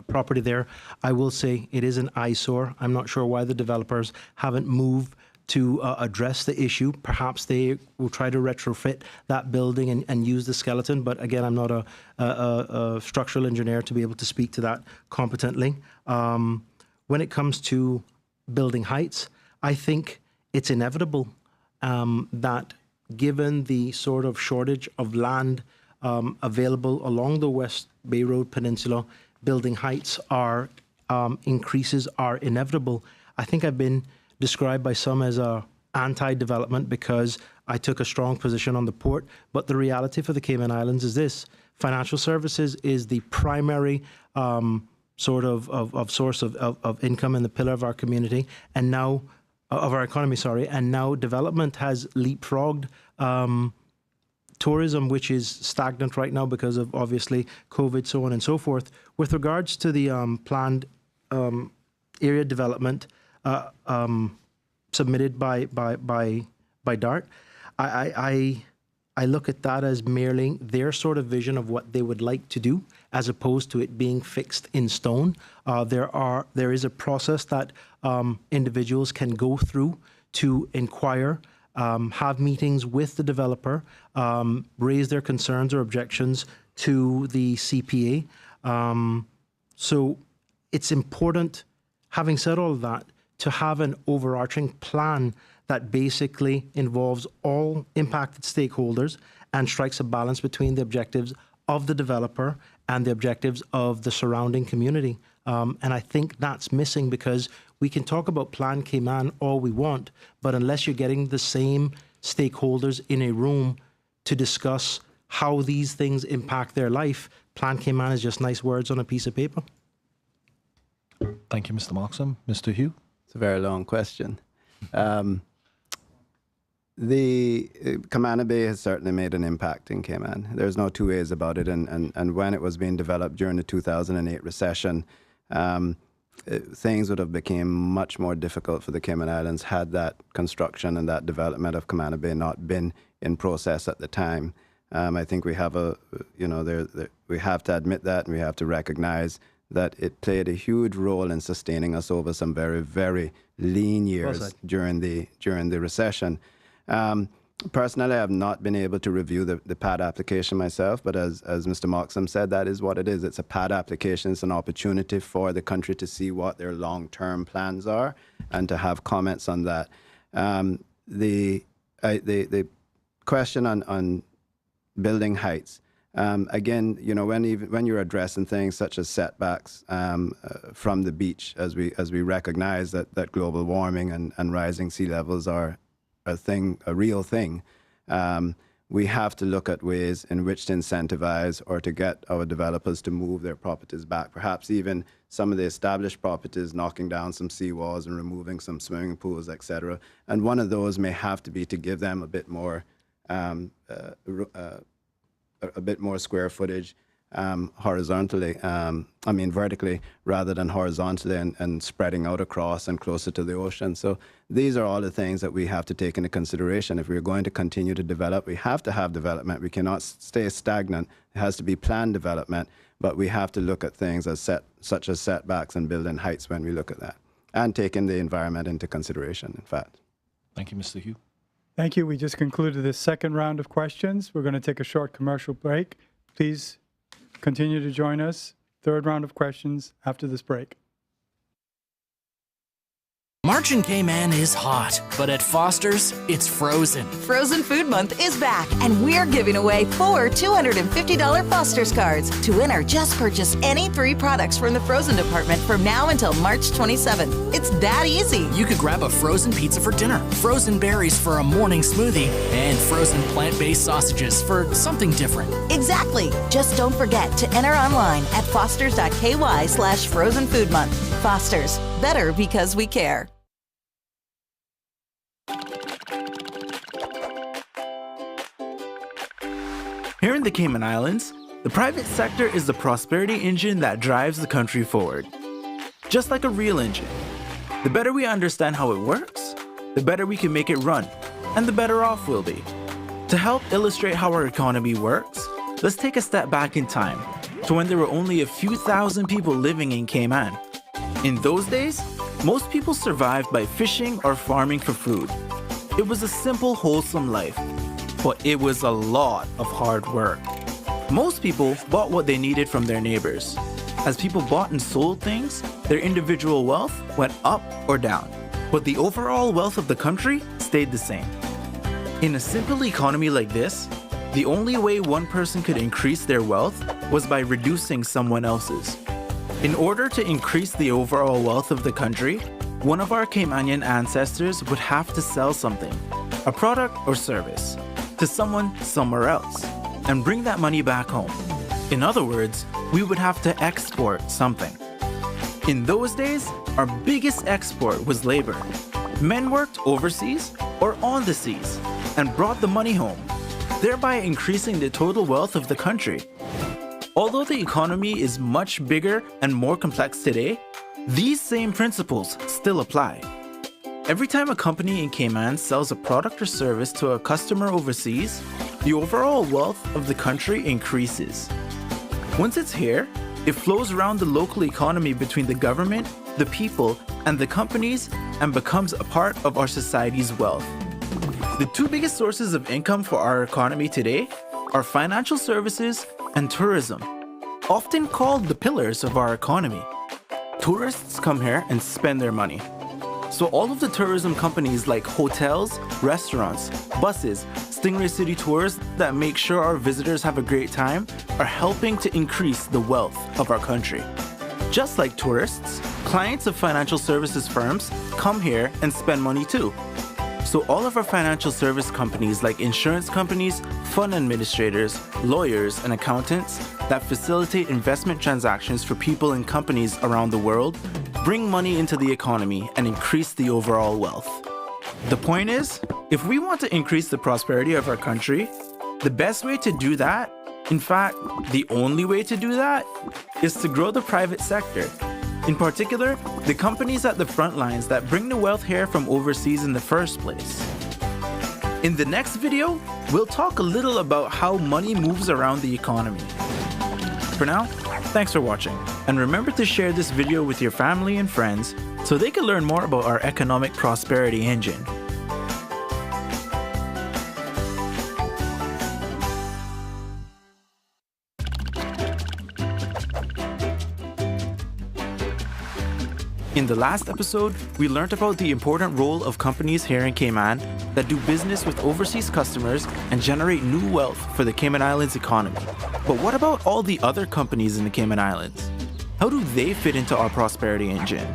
property there. I will say it is an eyesore. I'm not sure why the developers haven't moved to address the issue. Perhaps they will try to retrofit that building and use the skeleton, but again, I'm not a structural engineer to be able to speak to that competently. When it comes to building heights, I think it's inevitable that given the sort of shortage of land available along the West Bay Road Peninsula, building heights increases are inevitable. I think I've been described by some as a anti-development because I took a strong position on the port. But the reality for the Cayman Islands is this: financial services is the primary sort of source of income and the pillar of our community, and now of our economy. And now development has leapfrogged tourism, which is stagnant right now because of obviously COVID, so on and so forth. With regards to the planned area development submitted by DART, I look at that as merely their sort of vision of what they would like to do, as opposed to it being fixed in stone. There is a process that individuals can go through to inquire, have meetings with the developer, raise their concerns or objections to the CPA. So it's important, having said all of that, to have an overarching plan that basically involves all impacted stakeholders and strikes a balance between the objectives of the developer and the objectives of the surrounding community. And I think that's missing, because we can talk about Plan Cayman all we want, but unless you're getting the same stakeholders in a room to discuss how these things impact their life, Plan Cayman is just nice words on a piece of paper. Thank you, Mr. Moxham. Mr. Hugh? It's a very long question. The Camana Bay has certainly made an impact in Cayman. There's no two ways about it. And when it was being developed during the 2008 recession, things would have become much more difficult for the Cayman Islands had that construction and that development of Camana Bay not been in process at the time. I think we have we have to admit that, and we have to recognize that it played a huge role in sustaining us over some very, very lean years during the recession. Personally, I have not been able to review the PAD application myself, but as Mr. Moxham said, that is what it is. It's a PAD application. It's an opportunity for the country to see what their long-term plans are and to have comments on that. The question on building heights, again, when you're addressing things such as setbacks from the beach, as we recognize that global warming and rising sea levels are a real thing, we have to look at ways in which to incentivize or to get our developers to move their properties back. Perhaps even some of the established properties knocking down some seawalls and removing some swimming pools, etc. And one of those may have to be to give them a bit more square footage vertically rather than horizontally and spreading out across and closer to the ocean. So these are all the things that we have to take into consideration. If we're going to continue to develop, we have to have development. We cannot stay stagnant. It has to be planned development, but we have to look at things such as setbacks and building heights when we look at that, and taking the environment into consideration, in fact. Thank you, Mr. Hugh. Thank you. We just concluded the second round of questions. We're going to take a short commercial break. Please continue to join us. Third round of questions after this break. March in Cayman is hot, but at Foster's, it's frozen. Frozen Food Month is back, and we're giving away 4 $250 Foster's cards. To enter, just purchase any 3 products from the frozen department from now until March 27th. It's that easy. You could grab a frozen pizza for dinner, frozen berries for a morning smoothie, and frozen plant-based sausages for something different. Exactly. Just don't forget to enter online at fosters.ky/Frozen Food Month. Foster's, better because we care. Here in the Cayman Islands, the private sector is the prosperity engine that drives the country forward. Just like a real engine. The better we understand how it works, the better we can make it run, and the better off we'll be. To help illustrate how our economy works, let's take a step back in time to when there were only a few thousand people living in Cayman. In those days, most people survived by fishing or farming for food. It was a simple, wholesome life. But it was a lot of hard work. Most people bought what they needed from their neighbors. As people bought and sold things, their individual wealth went up or down. But the overall wealth of the country stayed the same. In a simple economy like this, the only way one person could increase their wealth was by reducing someone else's. In order to increase the overall wealth of the country, one of our Caymanian ancestors would have to sell something, a product or service, to someone somewhere else, and bring that money back home. In other words, we would have to export something. In those days, our biggest export was labor. Men worked overseas or on the seas and brought the money home, thereby increasing the total wealth of the country. Although the economy is much bigger and more complex today, these same principles still apply. Every time a company in Cayman sells a product or service to a customer overseas, the overall wealth of the country increases. Once it's here, it flows around the local economy between the government, the people, and the companies, and becomes a part of our society's wealth. The 2 biggest sources of income for our economy today are financial services and tourism, often called the pillars of our economy. Tourists come here and spend their money. So all of the tourism companies like hotels, restaurants, buses, Stingray City Tours that make sure our visitors have a great time are helping to increase the wealth of our country. Just like tourists, clients of financial services firms come here and spend money too. So all of our financial service companies like insurance companies, fund administrators, lawyers, and accountants that facilitate investment transactions for people and companies around the world bring money into the economy and increase the overall wealth. The point is, if we want to increase the prosperity of our country, the best way to do that, in fact, the only way to do that, is to grow the private sector. In particular, the companies at the front lines that bring the wealth here from overseas in the first place. In the next video, we'll talk a little about how money moves around the economy. For now, thanks for watching, and remember to share this video with your family and friends so they can learn more about our economic prosperity engine. In the last episode, we learned about the important role of companies here in Cayman that do business with overseas customers and generate new wealth for the Cayman Islands economy. But what about all the other companies in the Cayman Islands? How do they fit into our prosperity engine?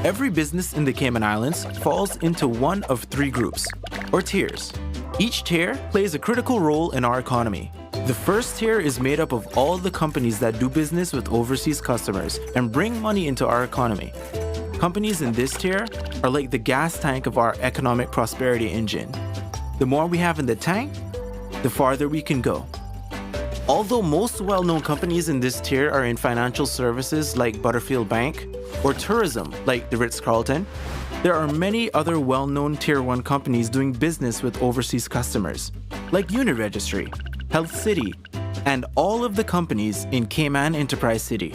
Every business in the Cayman Islands falls into one of three groups, or tiers. Each tier plays a critical role in our economy. The first tier is made up of all the companies that do business with overseas customers and bring money into our economy. Companies in this tier are like the gas tank of our economic prosperity engine. The more we have in the tank, the farther we can go. Although most well-known companies in this tier are in financial services like Butterfield Bank or tourism like the Ritz-Carlton, there are many other well-known Tier 1 companies doing business with overseas customers like Uniregistry, Health City, and all of the companies in Cayman Enterprise City.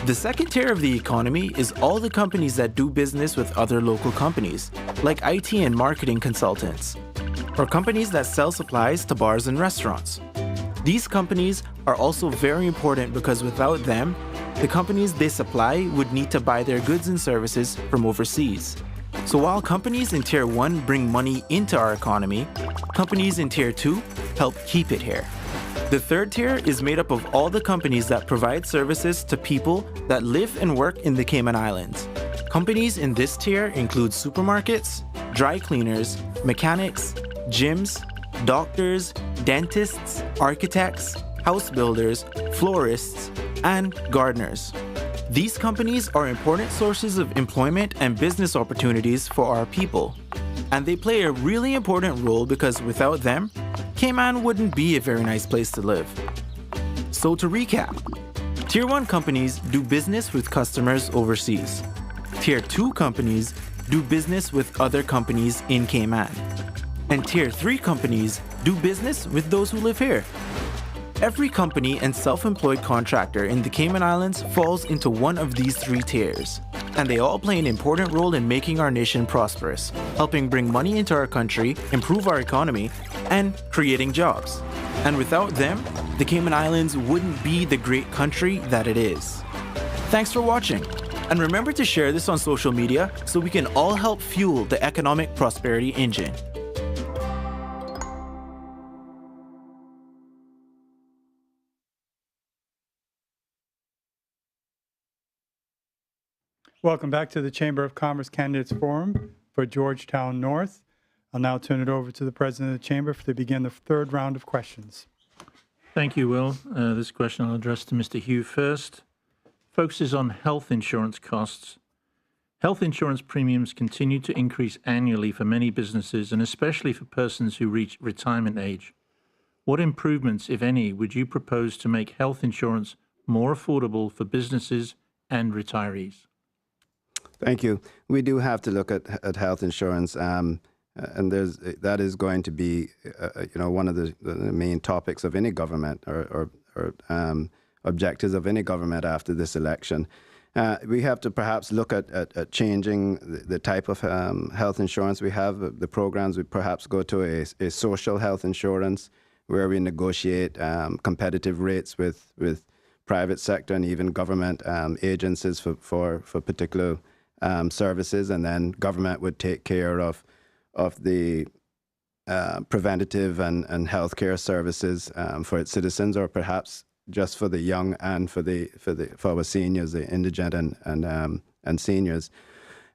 The second tier of the economy is all the companies that do business with other local companies, like IT and marketing consultants, or companies that sell supplies to bars and restaurants. These companies are also very important because without them, the companies they supply would need to buy their goods and services from overseas. So while companies in Tier 1 bring money into our economy, companies in Tier 2 help keep it here. The third tier is made up of all the companies that provide services to people that live and work in the Cayman Islands. Companies in this tier include supermarkets, dry cleaners, mechanics, gyms, doctors, dentists, architects, house builders, florists, and gardeners. These companies are important sources of employment and business opportunities for our people. And they play a really important role because without them, Cayman wouldn't be a very nice place to live. So to recap, Tier 1 companies do business with customers overseas. Tier 2 companies do business with other companies in Cayman. And Tier 3 companies do business with those who live here. Every company and self-employed contractor in the Cayman Islands falls into one of these three tiers. And they all play an important role in making our nation prosperous, helping bring money into our country, improve our economy, and creating jobs. And without them, the Cayman Islands wouldn't be the great country that it is. Thanks for watching. And remember to share this on social media so we can all help fuel the economic prosperity engine. Welcome back to the Chamber of Commerce Candidates Forum for Georgetown North. I'll now turn it over to the President of the Chamber to begin the third round of questions. Thank you, Will. This question I'll address to Mr. Hugh first. Focuses on health insurance costs. Health insurance premiums continue to increase annually for many businesses and especially for persons who reach retirement age. What improvements, if any, would you propose to make health insurance more affordable for businesses and retirees? Thank you. We do have to look at health insurance, and that is going to be, one of the main topics of any government or objectives of any government after this election. We have to perhaps look at changing the type of health insurance we have. The programs we perhaps go to a social health insurance where we negotiate competitive rates with private sector and even government agencies for particular services, and then government would take care of the preventative and healthcare services for its citizens, or perhaps just for the young and for our seniors, the indigent and seniors.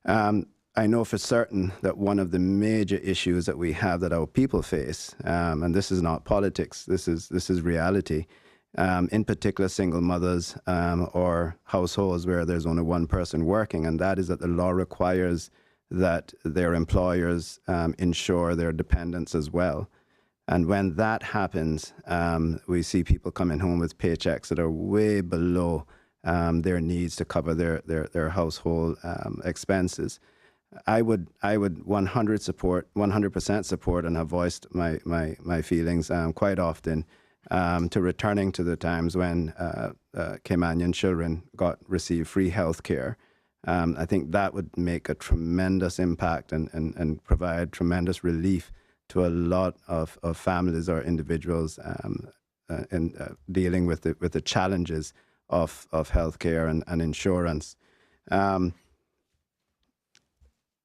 I know for certain that one of the major issues that we have that our people face, and this is not politics, this is reality. In particular, single mothers or households where there's only one person working, and that is that the law requires that their employers insure their dependents as well. And when that happens, we see people coming home with paychecks that are way below their needs to cover their household expenses. I would 100% support, and have voiced my feelings quite often to returning to the times when Caymanian children received free health care. I think that would make a tremendous impact and provide tremendous relief to a lot of families or individuals in dealing with the challenges of healthcare and insurance.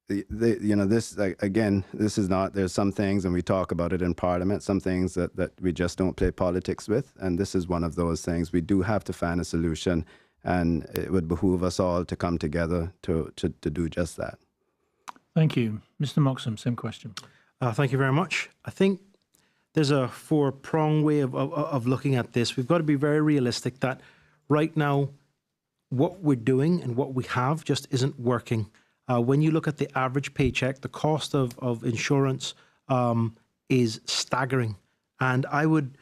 This again, this is not. There's some things, and we talk about it in Parliament. Some things that we just don't play politics with, and this is one of those things. We do have to find a solution, and it would behoove us all to come together to do just that. Thank you, Mr. Moxham. Same question. Thank you very much. I think there's a four-pronged way of looking at this. We've got to be very realistic that right now, what we're doing and what we have just isn't working. When you look at the average paycheck, the cost of insurance is staggering. And I would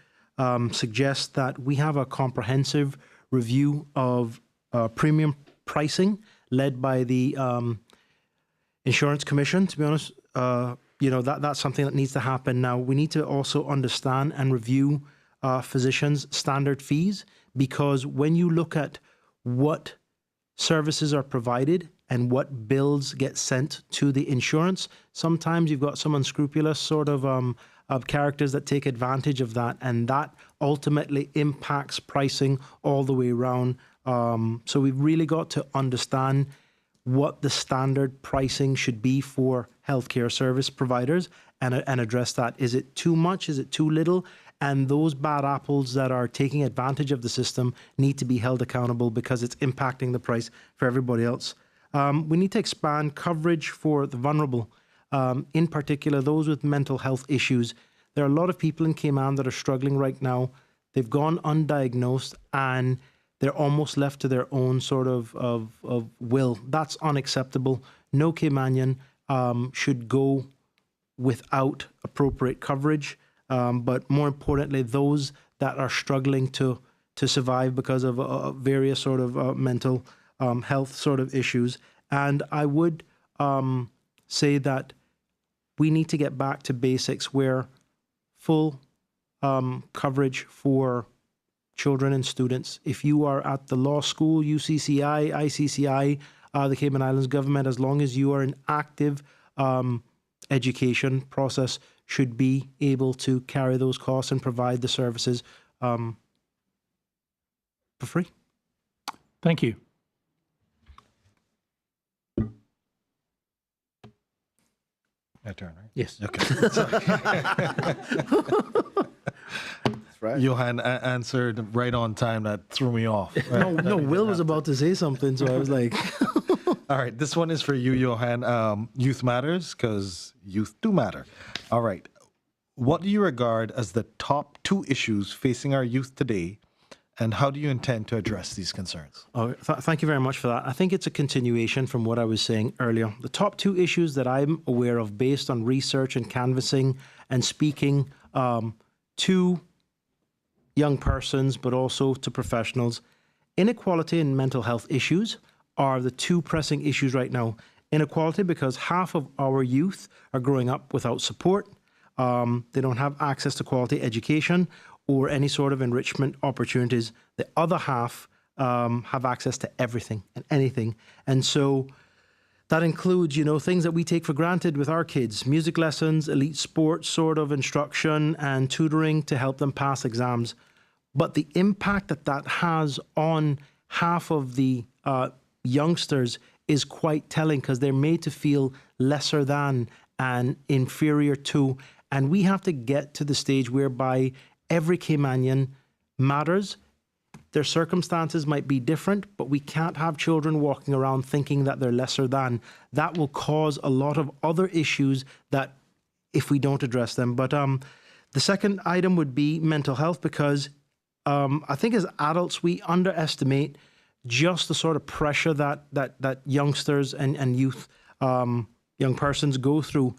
suggest that we have a comprehensive review of premium pricing led by the Insurance Commission, to be honest. That's something that needs to happen. Now, we need to also understand and review physicians' standard fees, because when you look at what services are provided and what bills get sent to the insurance, sometimes you've got some unscrupulous sort of characters that take advantage of that, and that ultimately impacts pricing all the way around. So we've really got to understand what the standard pricing should be for healthcare service providers and address that. Is it too much? Is it too little? And those bad apples that are taking advantage of the system need to be held accountable, because it's impacting the price for everybody else. We need to expand coverage for the vulnerable, in particular those with mental health issues. There are a lot of people in Cayman that are struggling right now. They've gone undiagnosed and they're almost left to their own sort of will. That's unacceptable. No Caymanian should go without appropriate coverage. But more importantly, those that are struggling to survive because of various sort of mental health sort of issues. And I would say that we need to get back to basics where full coverage for children and students. If you are at the law school, UCCI, ICCI, the Cayman Islands government, as long as you are in active education process, should be able to carry those costs and provide the services for free. Thank you. My turn, right? Yes. Okay. That's right. Johan answered right on time. That threw me off. No, Will was about to say something, so I was like... All right, this one is for you, Johan. Youth matters because youth do matter. All right. What do you regard as the top two issues facing our youth today, and how do you intend to address these concerns? Thank you very much for that. I think it's a continuation from what I was saying earlier. The top two issues that I'm aware of based on research and canvassing and speaking to young persons, but also to professionals, inequality and mental health issues are the two pressing issues right now. Inequality because half of our youth are growing up without support. They don't have access to quality education or any sort of enrichment opportunities. The other half have access to everything and anything. And so that includes, things that we take for granted with our kids: music lessons, elite sports sort of instruction, and tutoring to help them pass exams. But the impact that has on half of the youngsters is quite telling, because they're made to feel lesser than and inferior to. And we have to get to the stage whereby every Caymanian matters. Their circumstances might be different, but we can't have children walking around thinking that they're lesser than. That will cause a lot of other issues that if we don't address them. But the second item would be mental health, because I think as adults, we underestimate just the sort of pressure that youngsters and youth, young persons go through.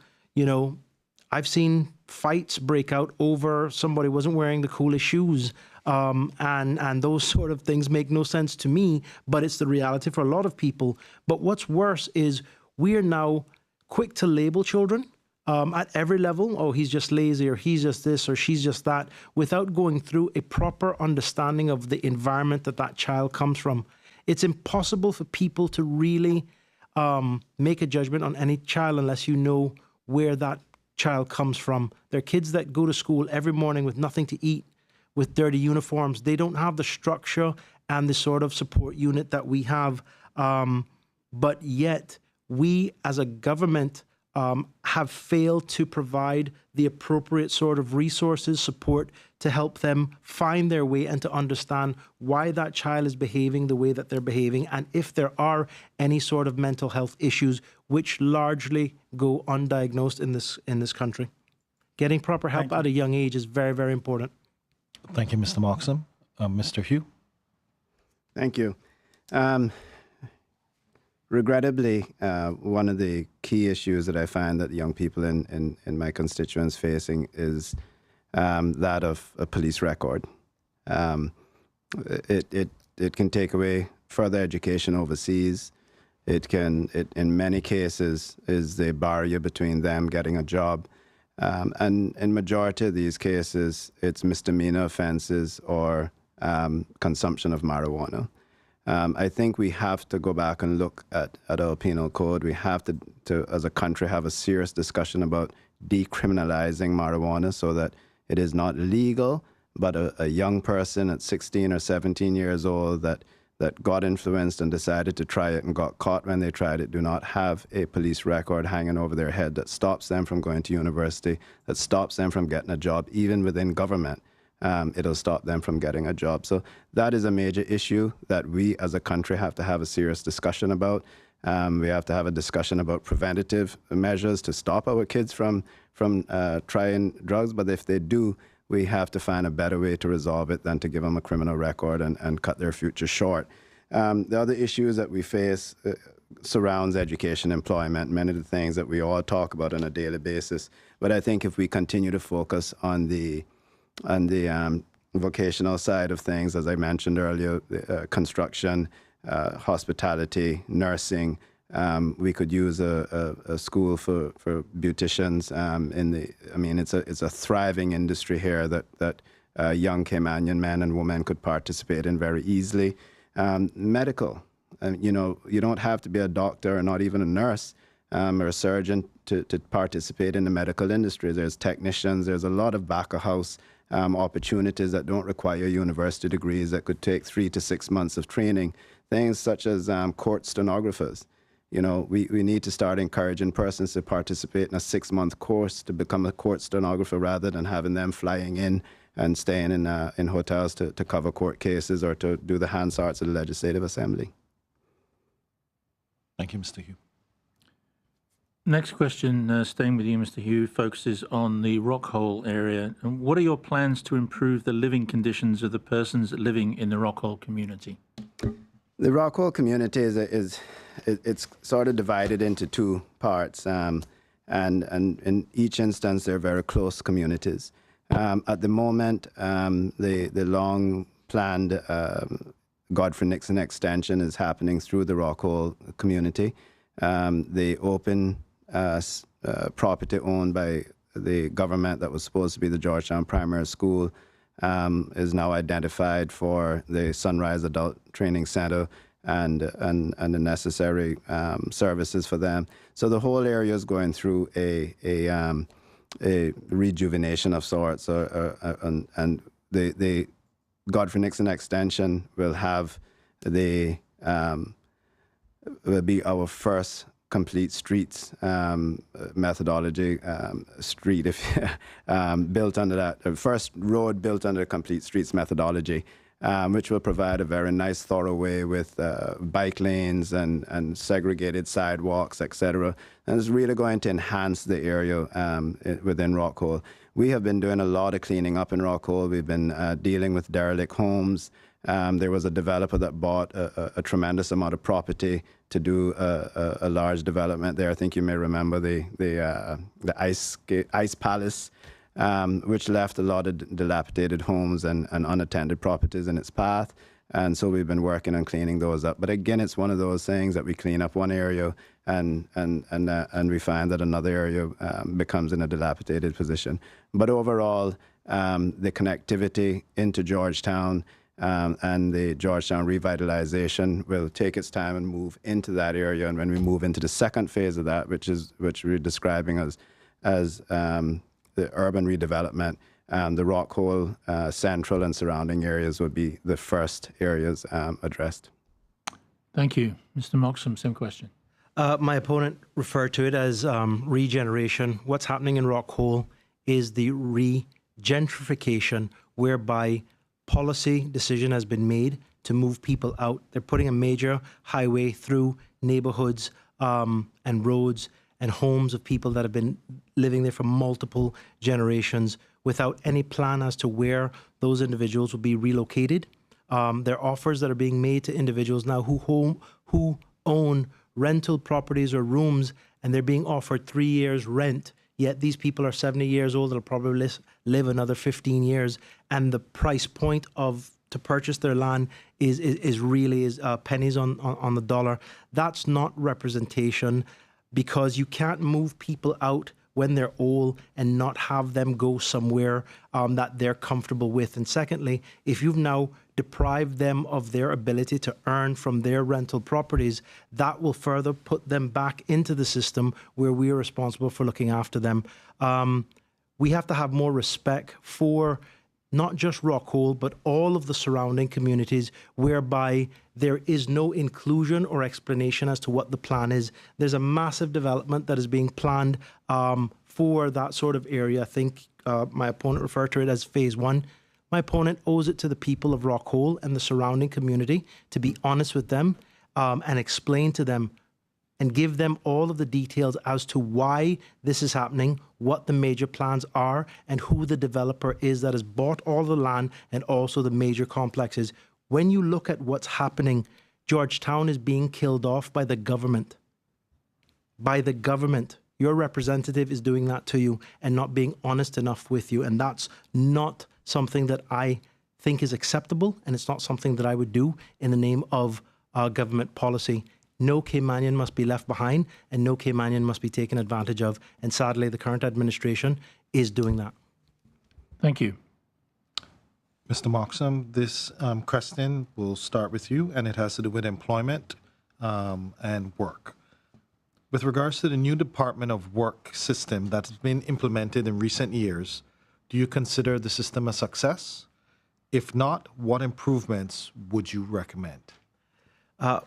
I've seen fights break out over somebody wasn't wearing the coolest shoes. And those sort of things make no sense to me, but it's the reality for a lot of people. But what's worse is we are now quick to label children at every level. Oh, he's just lazy, or he's just this, or she's just that, without going through a proper understanding of the environment that that child comes from. It's impossible for people to really make a judgment on any child unless you know where that child comes from. There are kids that go to school every morning with nothing to eat, with dirty uniforms. They don't have the structure and the sort of support unit that we have. But yet, we as a government have failed to provide the appropriate sort of resources, support to help them find their way and to understand why that child is behaving the way that they're behaving, and if there are any sort of mental health issues which largely go undiagnosed in this country. Getting proper help at a young age is very, very important. Thank you, Mr. Moxham. Mr. Hugh? Thank you. Regrettably, one of the key issues that I find that young people in my constituents facing is that of a police record. It can take away further education overseas. It in many cases is the barrier between them getting a job. And in majority of these cases, it's misdemeanor offenses or consumption of marijuana. I think we have to go back and look at our penal code. We have to, as a country, have a serious discussion about decriminalizing marijuana so that it is not legal, but a young person at 16 or 17 years old that got influenced and decided to try it and got caught when they tried it do not have a police record hanging over their head that stops them from going to university, that stops them from getting a job, even within government. It'll stop them from getting a job. So that is a major issue that we as a country have to have a serious discussion about. We have to have a discussion about preventative measures to stop our kids from trying drugs. But if they do, we have to find a better way to resolve it than to give them a criminal record and cut their future short. The other issues that we face surrounds education, employment, many of the things that we all talk about on a daily basis. But I think if we continue to focus on the vocational side of things, as I mentioned earlier, construction, hospitality, nursing. We could use a school for beauticians. It's a thriving industry here that young Caymanian men and women could participate in very easily. Medical, you don't have to be a doctor or not even a nurse or a surgeon to participate in the medical industry. There's technicians. There's a lot of back of house opportunities that don't require university degrees that could take 3 to 6 months of training. Things such as court stenographers. We need to start encouraging persons to participate in a 6-month course to become a court stenographer rather than having them flying in and staying in hotels to cover court cases or to do the Hansards of the Legislative Assembly. Thank you, Mr. Hugh. Next question, staying with you, Mr. Hugh, focuses on the Rockhole area. And what are your plans to improve the living conditions of the persons living in the Rockhole community? The Rockhole community it's sort of divided into two parts, and in each instance they're very close communities. At the moment, the long-planned Godfrey-Nixon extension is happening through the Rockhole community. The open property owned by the government that was supposed to be the Georgetown Primary School is now identified for the Sunrise Adult Training Center and the necessary services for them. So the whole area is going through a rejuvenation of sorts, and the Godfrey-Nixon extension will have will be our first complete streets methodology built under that first road built under the complete streets methodology, which will provide a very nice, thorough way with bike lanes and segregated sidewalks, etc. And it's really going to enhance the area within Rockhole. We have been doing a lot of cleaning up in Rockhole. We've been dealing with derelict homes. There was a developer that bought a tremendous amount of property to do a large development there. I think you may remember the Ice Palace. which left a lot of dilapidated homes and unattended properties in its path. And so we've been working on cleaning those up. But again, it's one of those things that we clean up one area and we find that another area becomes in a dilapidated position. But overall, the connectivity into Georgetown and the Georgetown revitalization will take its time and move into that area. And when we move into the second phase of that, which we're describing as the urban redevelopment, the Rockhole Central and surrounding areas would be the first areas addressed. Thank you. Mr. Moxham, same question. My opponent referred to it as regeneration. What's happening in Rockhole is the regentrification, whereby policy decision has been made to move people out. They're putting a major highway through neighborhoods and roads and homes of people that have been living there for multiple generations without any plan as to where those individuals will be relocated. There are offers that are being made to individuals now who own rental properties or rooms, and they're being offered 3 years rent, yet these people are 70 years old. They'll probably live another 15 years, and the price point to purchase their land is really pennies on the dollar. That's not representation, because you can't move people out when they're old and not have them go somewhere that they're comfortable with. And secondly, if you've now deprived them of their ability to earn from their rental properties, that will further put them back into the system where we are responsible for looking after them. We have to have more respect for not just Rockhole, but all of the surrounding communities, whereby there is no inclusion or explanation as to what the plan is. There's a massive development that is being planned for that sort of area. I think my opponent referred to it as phase 1. My opponent owes it to the people of Rockhole and the surrounding community to be honest with them and explain to them and give them all of the details as to why this is happening, what the major plans are, and who the developer is that has bought all the land and also the major complexes. When you look at what's happening, Georgetown is being killed off by the government. By the government. Your representative is doing that to you and not being honest enough with you. And that's not something that I think is acceptable, and it's not something that I would do in the name of government policy. No Caymanian must be left behind, and no Caymanian must be taken advantage of. And sadly, the current administration is doing that. Thank you. Mr. Moxham, this question will start with you, and it has to do with employment and work. With regards to the new Department of Work system that's been implemented in recent years, do you consider the system a success? If not, what improvements would you recommend?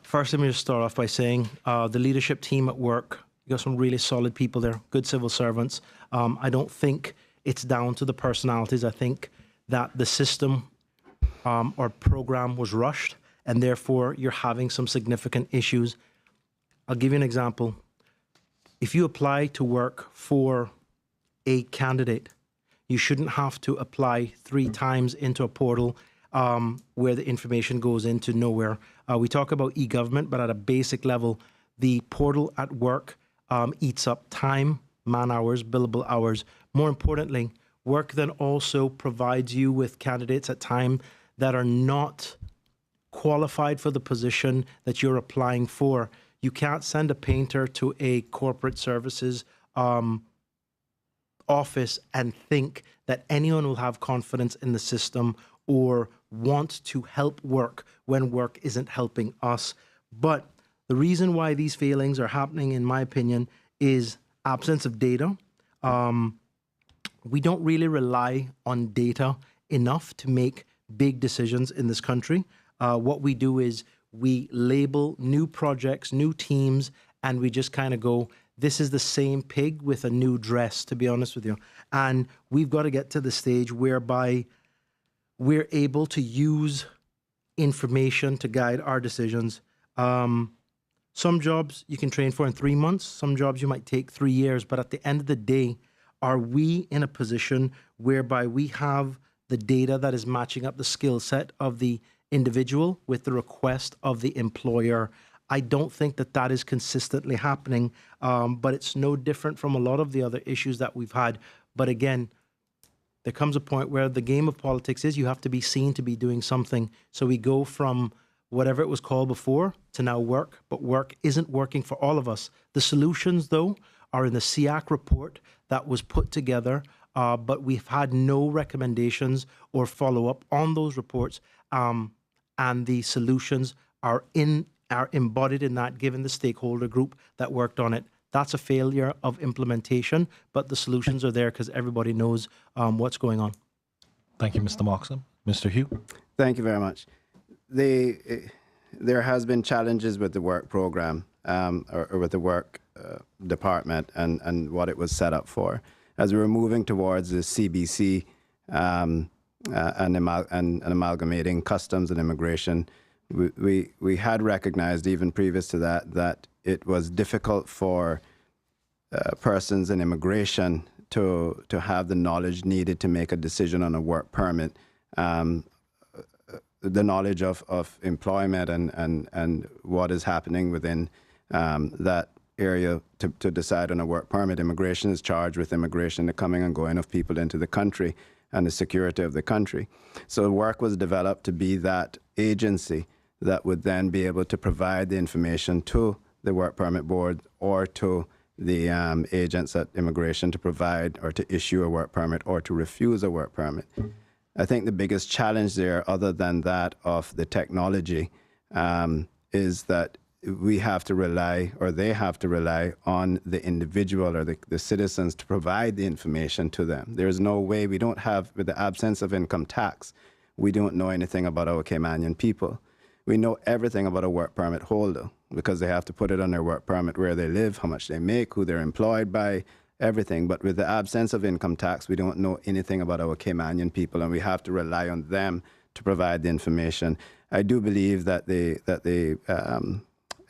First, let me just start off by saying the leadership team at work, you got some really solid people there, good civil servants. I don't think it's down to the personalities. I think that the system or program was rushed, and therefore you're having some significant issues. I'll give you an example. If you apply to work for a candidate, you shouldn't have to apply 3 times into a portal where the information goes into nowhere. We talk about e-government, but at a basic level, the portal at work eats up time, man hours, billable hours. More importantly, work then also provides you with candidates at time that are not qualified for the position that you're applying for. You can't send a painter to a corporate services office and think that anyone will have confidence in the system or want to help work when work isn't helping us. But the reason why these failings are happening, in my opinion, is absence of data. We don't really rely on data enough to make big decisions in this country. What we do is we label new projects, new teams, and we just kind of go, this is the same pig with a new dress, to be honest with you. And we've got to get to the stage whereby we're able to use information to guide our decisions. Some jobs you can train for in 3 months. Some jobs you might take 3 years. But at the end of the day, are we in a position whereby we have the data that is matching up the skill set of the individual with the request of the employer? I don't think that that is consistently happening, but it's no different from a lot of the other issues that we've had. But again, there comes a point where the game of politics is you have to be seen to be doing something. So we go from whatever it was called before to now work, but work isn't working for all of us. The solutions, though, are in the SEAC report that was put together, but we've had no recommendations or follow-up on those reports, and the solutions are embodied in that, given the stakeholder group that worked on it. That's a failure of implementation, but the solutions are there because everybody knows what's going on. Thank you, Mr. Moxham. Mr. Hugh? Thank you very much. There has been challenges with the work program or with the work department and what it was set up for. As we were moving towards the CBC and amalgamating customs and immigration, we had recognized even previous to that it was difficult for persons in immigration to have the knowledge needed to make a decision on a work permit, the knowledge of employment and what is happening within that area to decide on a work permit. Immigration is charged with immigration, the coming and going of people into the country and the security of the country. So work was developed to be that agency that would then be able to provide the information to the work permit board or to the agents at immigration to provide or to issue a work permit or to refuse a work permit. I think the biggest challenge there, other than that of the technology, is that we have to rely, or they have to rely on the individual or the citizens to provide the information to them. There's no way, we don't have, with the absence of income tax, we don't know anything about our Caymanian people. We know everything about a work permit holder because they have to put it on their work permit where they live, how much they make, who they're employed by, everything. But with the absence of income tax, we don't know anything about our Caymanian people, and we have to rely on them to provide the information. I do believe that the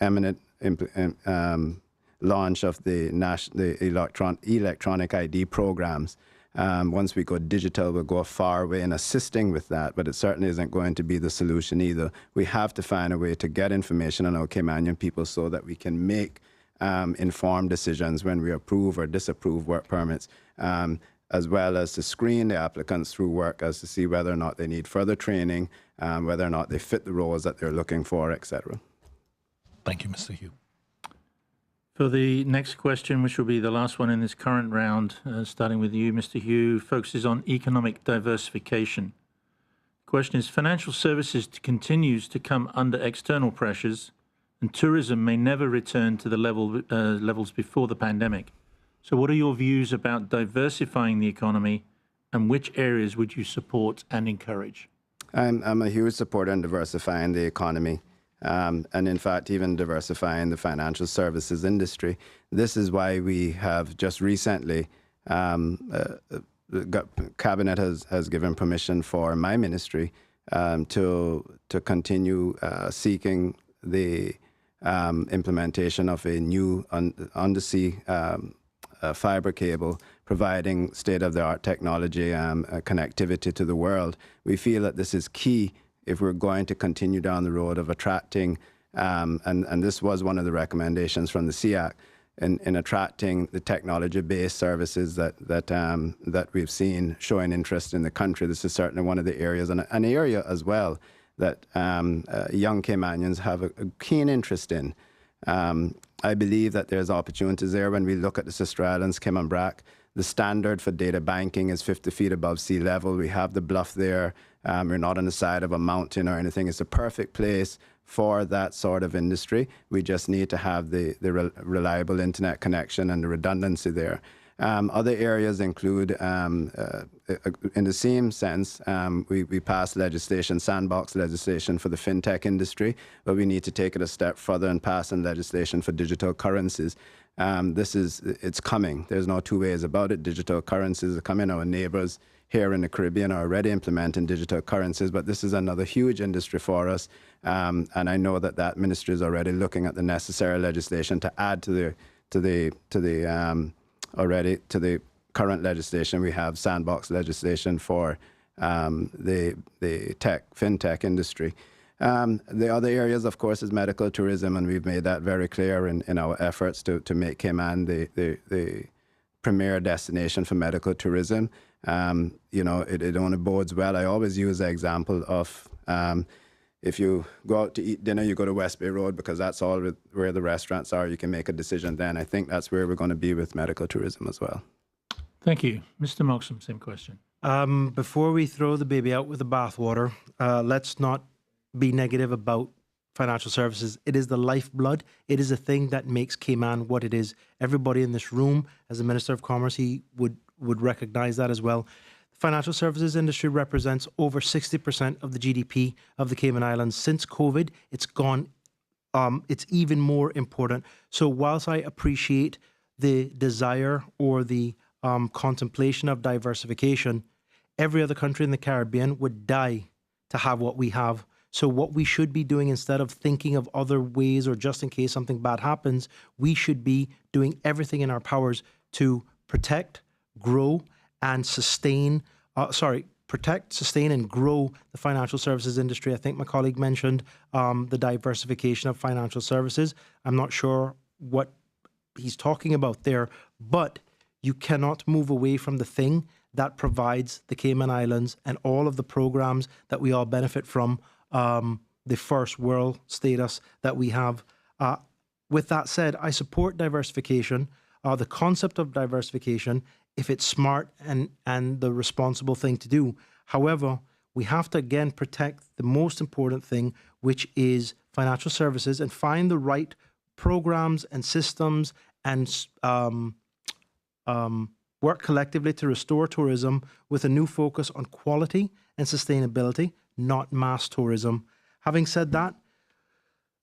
eminent launch of the electronic ID programs, once we go digital, we'll go a far way in assisting with that, but it certainly isn't going to be the solution either. We have to find a way to get information on our Caymanian people so that we can make informed decisions when we approve or disapprove work permits, as well as to screen the applicants through work as to see whether or not they need further training, whether or not they fit the roles that they're looking for, etc. Thank you, Mr. Hugh. For the next question, which will be the last one in this current round, starting with you, Mr. Hugh, focuses on economic diversification. The question is, financial services continues to come under external pressures, and tourism may never return to the levels before the pandemic. So what are your views about diversifying the economy, and which areas would you support and encourage? I'm a huge supporter in diversifying the economy. And in fact, even diversifying the financial services industry. This is why we have just recently, Cabinet has given permission for my ministry to continue seeking the implementation of a new undersea fiber cable, providing state-of-the-art technology connectivity to the world. We feel that this is key if we're going to continue down the road of attracting, and this was one of the recommendations from the SEAC, in attracting the technology-based services that we've seen showing interest in the country. This is certainly one of the areas, and an area as well that young Caymanians have a keen interest in. I believe that there's opportunities there when we look at the Sister Islands, Cayman Brac. The standard for data banking is 50 feet above sea level. We have the bluff there. We're not on the side of a mountain or anything. It's a perfect place for that sort of industry. We just need to have the reliable internet connection and the redundancy there. Other areas include, in the same sense, we passed legislation, sandbox legislation for the fintech industry, but we need to take it a step further and pass in legislation for digital currencies. It's coming. There's no two ways about it. Digital currencies are coming. Our neighbors here in the Caribbean are already implementing digital currencies, but this is another huge industry for us. And I know that ministry is already looking at the necessary legislation to add to the current legislation. We have sandbox legislation for the fintech industry. The other areas, of course, is medical tourism, and we've made that very clear in our efforts to make Cayman the premier destination for medical tourism. It only bodes well. I always use the example of if you go out to eat dinner, you go to West Bay Road because that's all where the restaurants are. You can make a decision then. I think that's where we're going to be with medical tourism as well. Thank you. Mr. Moxham, same question. Before we throw the baby out with the bathwater, let's not be negative about financial services. It is the lifeblood. It is a thing that makes Cayman what it is. Everybody in this room, as the Minister of Commerce, he would recognize that as well. The financial services industry represents over 60% of the GDP of the Cayman Islands. Since COVID, it's gone, it's even more important. So whilst I appreciate the desire or the contemplation of diversification, every other country in the Caribbean would die to have what we have. So what we should be doing, instead of thinking of other ways or just in case something bad happens, we should be doing everything in our powers to protect, grow, and sustain, and grow the financial services industry. I think my colleague mentioned the diversification of financial services. I'm not sure what he's talking about there, but you cannot move away from the thing that provides the Cayman Islands and all of the programs that we all benefit from, the first world status that we have. With that said, I support diversification, the concept of diversification, if it's smart and the responsible thing to do. However, we have to, again, protect the most important thing, which is financial services, and find the right programs and systems and work collectively to restore tourism with a new focus on quality and sustainability, not mass tourism. Having said that,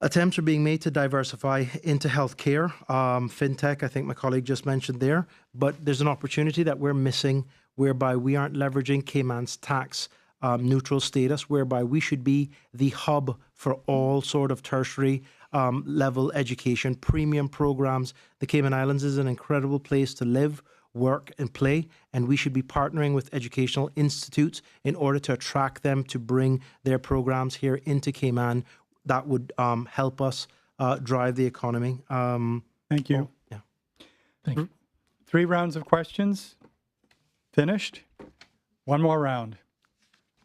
attempts are being made to diversify into healthcare, fintech, I think my colleague just mentioned there, but there's an opportunity that we're missing whereby we aren't leveraging Cayman's tax neutral status, whereby we should be the hub for all sort of tertiary level education, premium programs. The Cayman Islands is an incredible place to live, work, and play, and we should be partnering with educational institutes in order to attract them to bring their programs here into Cayman. That would help us drive the economy. Thank you. Yeah. Thank you. 3 rounds of questions finished. 1 more round.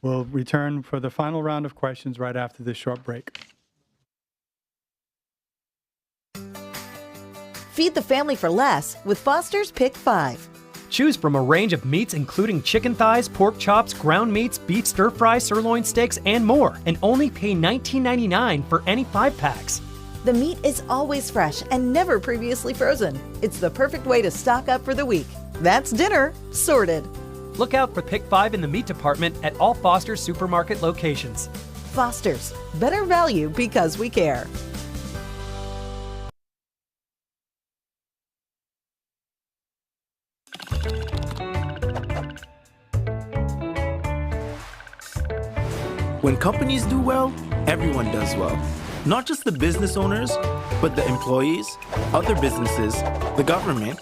We'll return for the final round of questions right after this short break. Feed the family for less with Foster's Pick 5. Choose from a range of meats including chicken thighs, pork chops, ground meats, beef stir-fry, sirloin steaks, and more, and only pay $19.99 for any 5-packs. The meat is always fresh and never previously frozen. It's the perfect way to stock up for the week. That's dinner sorted. Look out for Pick 5 in the meat department at all Foster's supermarket locations. Foster's, better value because we care. When companies do well, everyone does well. Not just the business owners, but the employees, other businesses, the government,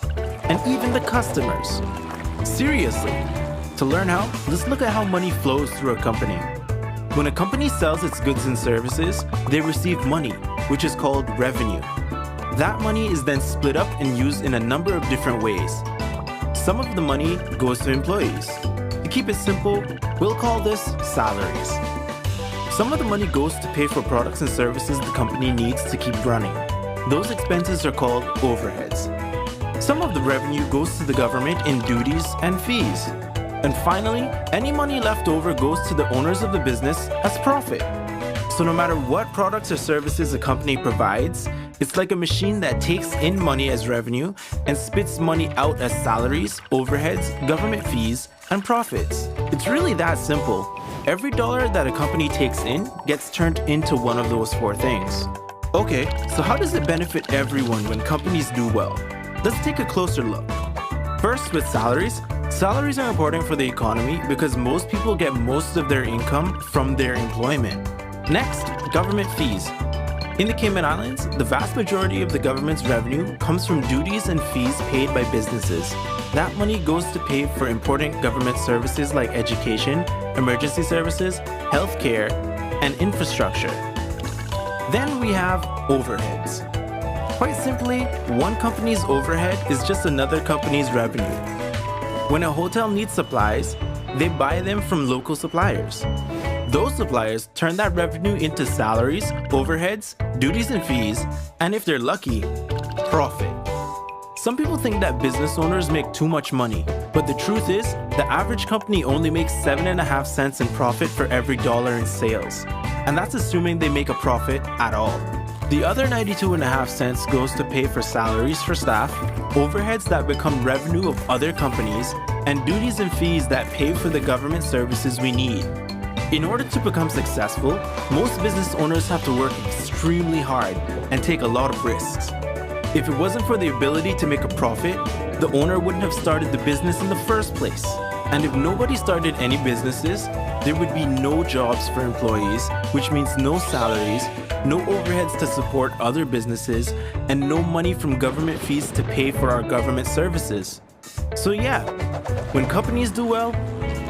and even the customers. Seriously, to learn how, let's look at how money flows through a company. When a company sells its goods and services, they receive money, which is called revenue. That money is then split up and used in a number of different ways. Some of the money goes to employees. To keep it simple, we'll call this salaries. Some of the money goes to pay for products and services the company needs to keep running. Those expenses are called overheads. Some of the revenue goes to the government in duties and fees. And finally, any money left over goes to the owners of the business as profit. So no matter what products or services a company provides, it's like a machine that takes in money as revenue and spits money out as salaries, overheads, government fees, and profits. It's really that simple. Every dollar that a company takes in gets turned into one of those 4 things. Okay, so how does it benefit everyone when companies do well? Let's take a closer look. First, with salaries. Salaries are important for the economy because most people get most of their income from their employment. Next, government fees. In the Cayman Islands, the vast majority of the government's revenue comes from duties and fees paid by businesses. That money goes to pay for important government services like education, emergency services, healthcare, and infrastructure. Then we have overheads. Quite simply, one company's overhead is just another company's revenue. When a hotel needs supplies, they buy them from local suppliers. Those suppliers turn that revenue into salaries, overheads, duties and fees, and if they're lucky, profit. Some people think that business owners make too much money, but the truth is, the average company only makes 7.5 cents in profit for every dollar in sales. And that's assuming they make a profit at all. The other 92.5 cents goes to pay for salaries for staff, overheads that become revenue of other companies, and duties and fees that pay for the government services we need. In order to become successful, most business owners have to work extremely hard and take a lot of risks. If it wasn't for the ability to make a profit, the owner wouldn't have started the business in the first place. And if nobody started any businesses, there would be no jobs for employees, which means no salaries, no overheads to support other businesses, and no money from government fees to pay for our government services. So yeah, when companies do well,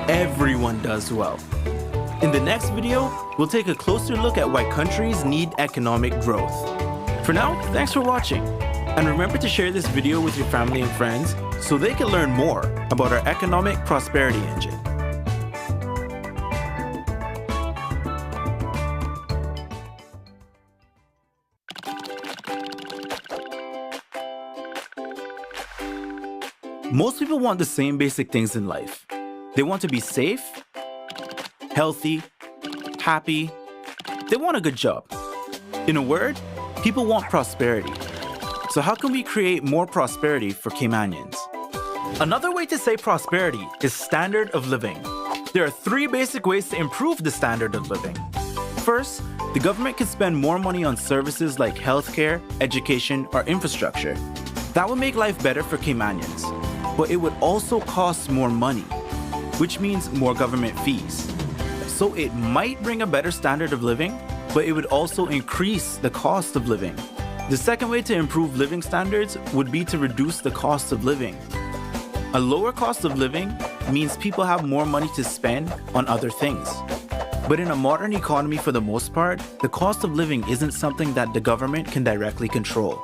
everyone does well. In the next video, we'll take a closer look at why countries need economic growth. For now, thanks for watching. And remember to share this video with your family and friends so they can learn more about our economic prosperity engine. Most people want the same basic things in life. They want to be safe, healthy, happy. They want a good job. In a word, people want prosperity. So how can we create more prosperity for Caymanians? Another way to say prosperity is standard of living. There are 3 basic ways to improve the standard of living. First, the government can spend more money on services like healthcare, education, or infrastructure. That would make life better for Caymanians. But it would also cost more money, which means more government fees. So it might bring a better standard of living, but it would also increase the cost of living. The second way to improve living standards would be to reduce the cost of living. A lower cost of living means people have more money to spend on other things. But in a modern economy, for the most part, the cost of living isn't something that the government can directly control.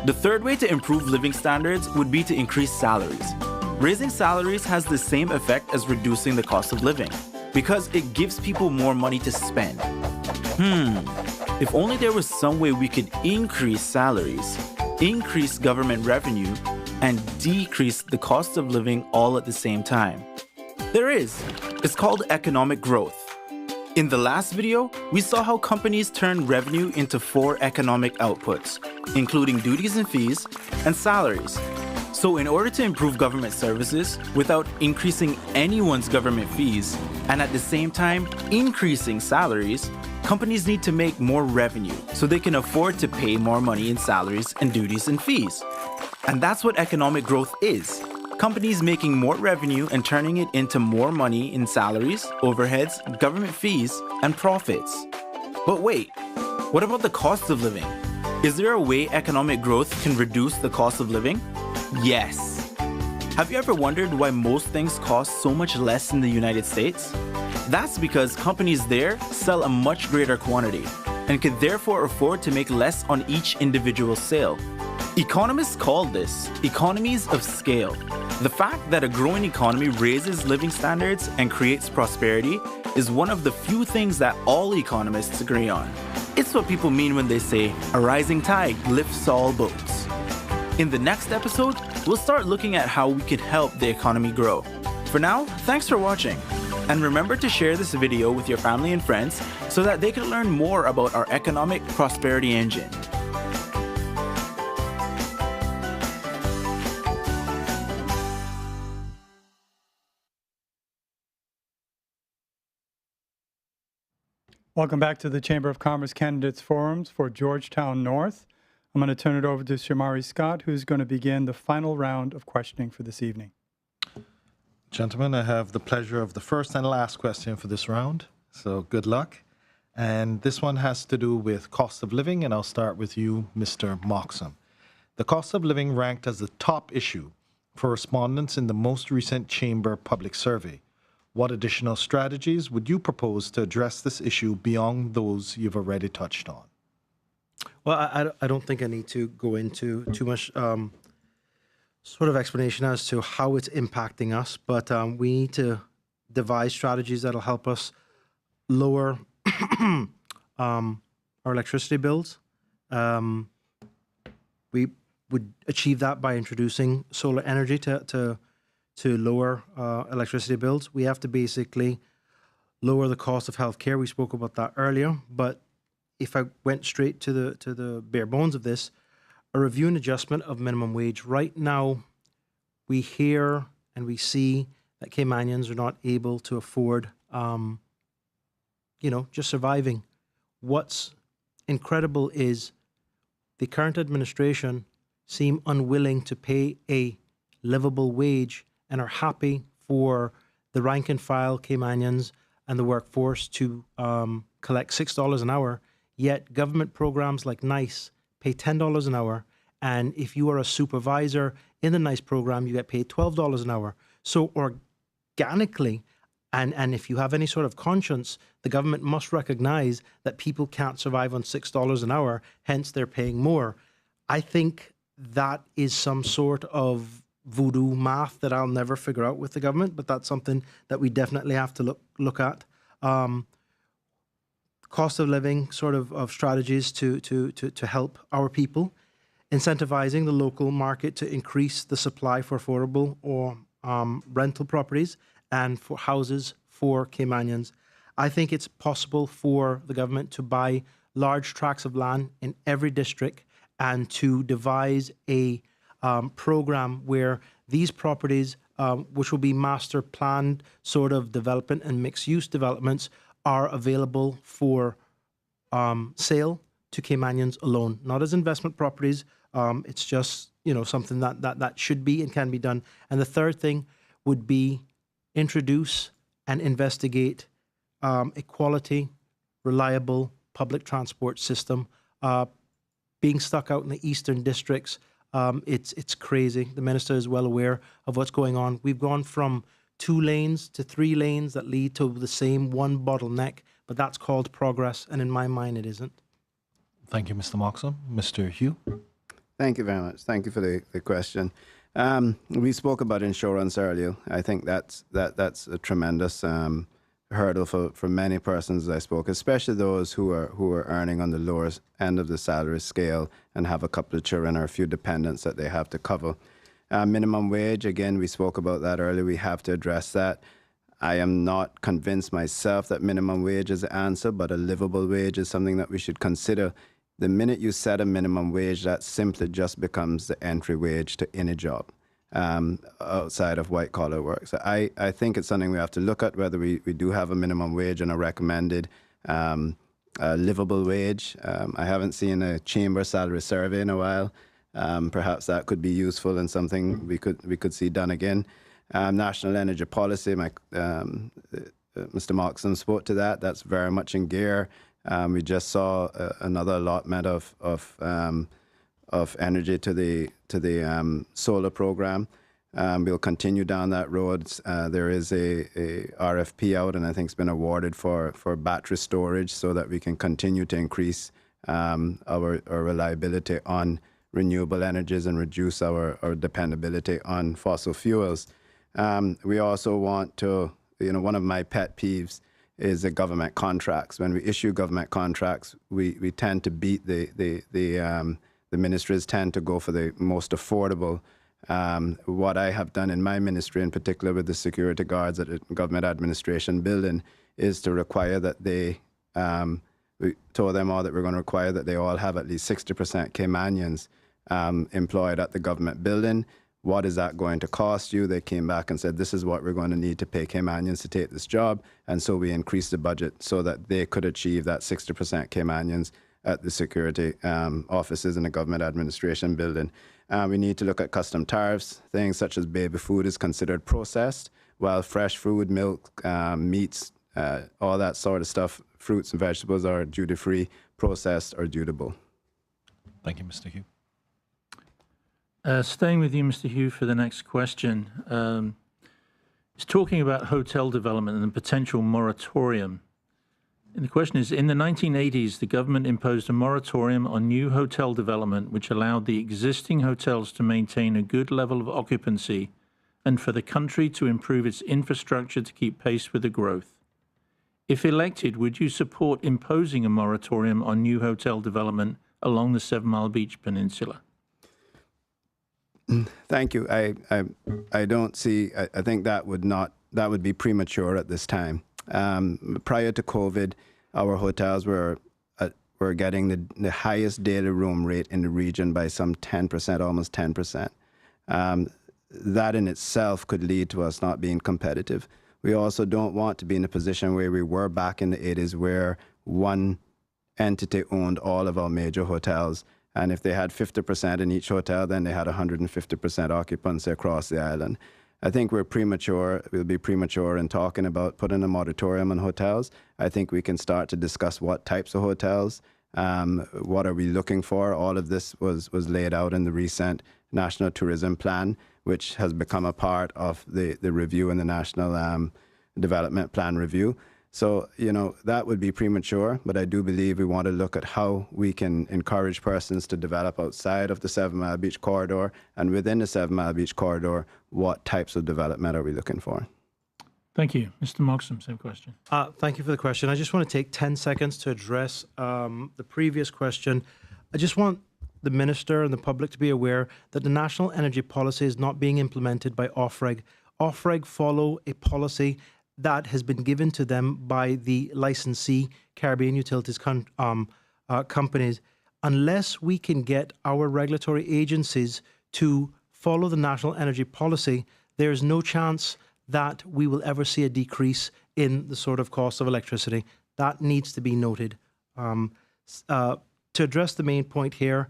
The third way to improve living standards would be to increase salaries. Raising salaries has the same effect as reducing the cost of living, because it gives people more money to spend. If only there was some way we could increase salaries, increase government revenue, and decrease the cost of living all at the same time. There is. It's called economic growth. In the last video, we saw how companies turn revenue into 4 economic outputs, including duties and fees and salaries. So in order to improve government services without increasing anyone's government fees, and at the same time increasing salaries, companies need to make more revenue so they can afford to pay more money in salaries and duties and fees. And that's what economic growth is. Companies making more revenue and turning it into more money in salaries, overheads, government fees, and profits. But wait, what about the cost of living? Is there a way economic growth can reduce the cost of living? Yes. Have you ever wondered why most things cost so much less in the United States? That's because companies there sell a much greater quantity and can therefore afford to make less on each individual sale. Economists call this economies of scale. The fact that a growing economy raises living standards and creates prosperity is one of the few things that all economists agree on. It's what people mean when they say, a rising tide lifts all boats. In the next episode, we'll start looking at how we can help the economy grow. For now, thanks for watching. And remember to share this video with your family and friends so that they can learn more about our economic prosperity engine. Welcome back to the Chamber of Commerce Candidates Forums for Georgetown North. I'm going to turn it over to Shamari Scott, who's going to begin the final round of questioning for this evening. Gentlemen, I have the pleasure of the first and last question for this round, so good luck. And this one has to do with cost of living, and I'll start with you, Mr. Moxham. The cost of living ranked as the top issue for respondents in the most recent Chamber public survey. What additional strategies would you propose to address this issue beyond those you've already touched on? Well, I don't think I need to go into too much sort of explanation as to how it's impacting us, but we need to devise strategies that'll help us lower our electricity bills. We would achieve that by introducing solar energy to lower electricity bills. We have to basically lower the cost of healthcare. We spoke about that earlier, but if I went straight to the bare bones of this, a review and adjustment of minimum wage. Right now, we hear and we see that Caymanians are not able to afford, just surviving. What's incredible is the current administration seem unwilling to pay a livable wage and are happy for the rank and file Caymanians and the workforce to collect $6 an hour, yet government programs like NICE pay $10 an hour, and if you are a supervisor in the NICE program, you get paid $12 an hour. So organically, and if you have any sort of conscience, the government must recognize that people can't survive on $6 an hour, hence they're paying more. I think that is some sort of voodoo math that I'll never figure out with the government, but that's something that we definitely have to look at. Cost of living sort of strategies to help our people, incentivizing the local market to increase the supply for affordable or rental properties and for houses for Caymanians. I think it's possible for the government to buy large tracts of land in every district and to devise a program where these properties, which will be master planned sort of development and mixed use developments, are available for sale to Caymanians alone, not as investment properties. It's just something that should be and can be done. And the third thing would be introduce and investigate a quality, reliable public transport system. Being stuck out in the eastern districts, it's crazy. The minister is well aware of what's going on. We've gone from 2 lanes to 3 lanes that lead to the same one bottleneck, but that's called progress, and in my mind, it isn't. Thank you, Mr. Moxham. Mr. Hugh? Thank you very much. Thank you for the question. We spoke about insurance earlier. I think that's a tremendous hurdle for many persons I spoke, especially those who are earning on the lower end of the salary scale and have a couple of children or a few dependents that they have to cover. Minimum wage, again, we spoke about that earlier. We have to address that. I am not convinced myself that minimum wage is the answer, but a livable wage is something that we should consider. The minute you set a minimum wage, that simply just becomes the entry wage to any job outside of white-collar work. So I think it's something we have to look at, whether we do have a minimum wage and a recommended livable wage. I haven't seen a chamber salary survey in a while. Perhaps that could be useful and something we could see done again. National energy policy, Mr. Moxham spoke to that. That's very much in gear. We just saw another allotment of energy to the solar program. We'll continue down that road. There is a RFP out, and I think it's been awarded for battery storage, so that we can continue to increase our reliability on renewable energies and reduce our dependability on fossil fuels. We also want to, one of my pet peeves is the government contracts. When we issue government contracts, we tend to beat the ministries tend to go for the most affordable. What I have done in my ministry, in particular with the security guards at the government administration building, is to require that they, we told them all that we're going to require that they all have at least 60% Caymanians employed at the government building. What is that going to cost you? They came back and said, this is what we're going to need to pay Caymanians to take this job. And so we increased the budget so that they could achieve that 60% Caymanians at the security offices in the government administration building. We need to look at custom tariffs. Things such as baby food is considered processed, while fresh food, milk, meats, all that sort of stuff, fruits and vegetables are duty-free, processed, or dutiable. Thank you, Mr. Hugh. Staying with you, Mr. Hugh, for the next question. It's talking about hotel development and the potential moratorium. And the question is, in the 1980s, the government imposed a moratorium on new hotel development, which allowed the existing hotels to maintain a good level of occupancy and for the country to improve its infrastructure to keep pace with the growth. If elected, would you support imposing a moratorium on new hotel development along the 7 Mile Beach Peninsula? Thank you. I don't see. I think that would be premature at this time. Prior to COVID, our hotels were getting the highest daily room rate in the region by some 10%, almost 10%. That in itself could lead to us not being competitive. We also don't want to be in a position where we were back in the 80s, where one entity owned all of our major hotels. And if they had 50% in each hotel, then they had 150% occupancy across the island. I think we'll be premature in talking about putting a moratorium on hotels. I think we can start to discuss what types of hotels, what are we looking for. All of this was laid out in the recent National Tourism Plan, which has become a part of the review in the National Development Plan review. So, that would be premature, but I do believe we want to look at how we can encourage persons to develop outside of the 7 Mile Beach corridor, and within the 7 Mile Beach corridor, what types of development are we looking for? Thank you. Mr. Moxham, same question. Thank you for the question. I just want to take 10 seconds to address the previous question. I just want the Minister and the public to be aware that the National Energy Policy is not being implemented by OFREG. OFREG follow a policy that has been given to them by the licensee, Caribbean Utilities companies. Unless we can get our regulatory agencies to follow the National Energy Policy, there is no chance that we will ever see a decrease in the sort of cost of electricity. That needs to be noted. To address the main point here,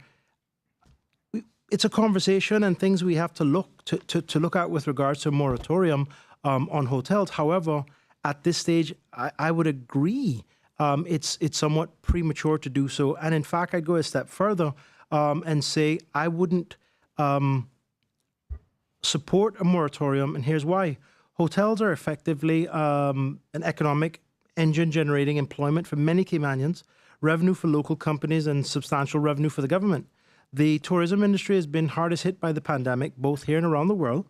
it's a conversation and things we have to look at with regards to a moratorium on hotels. However, at this stage, I would agree it's somewhat premature to do so. And in fact, I'd go a step further and say I wouldn't support a moratorium, and here's why. Hotels are effectively an economic engine generating employment for many Caymanians, revenue for local companies, and substantial revenue for the government. The tourism industry has been hardest hit by the pandemic, both here and around the world.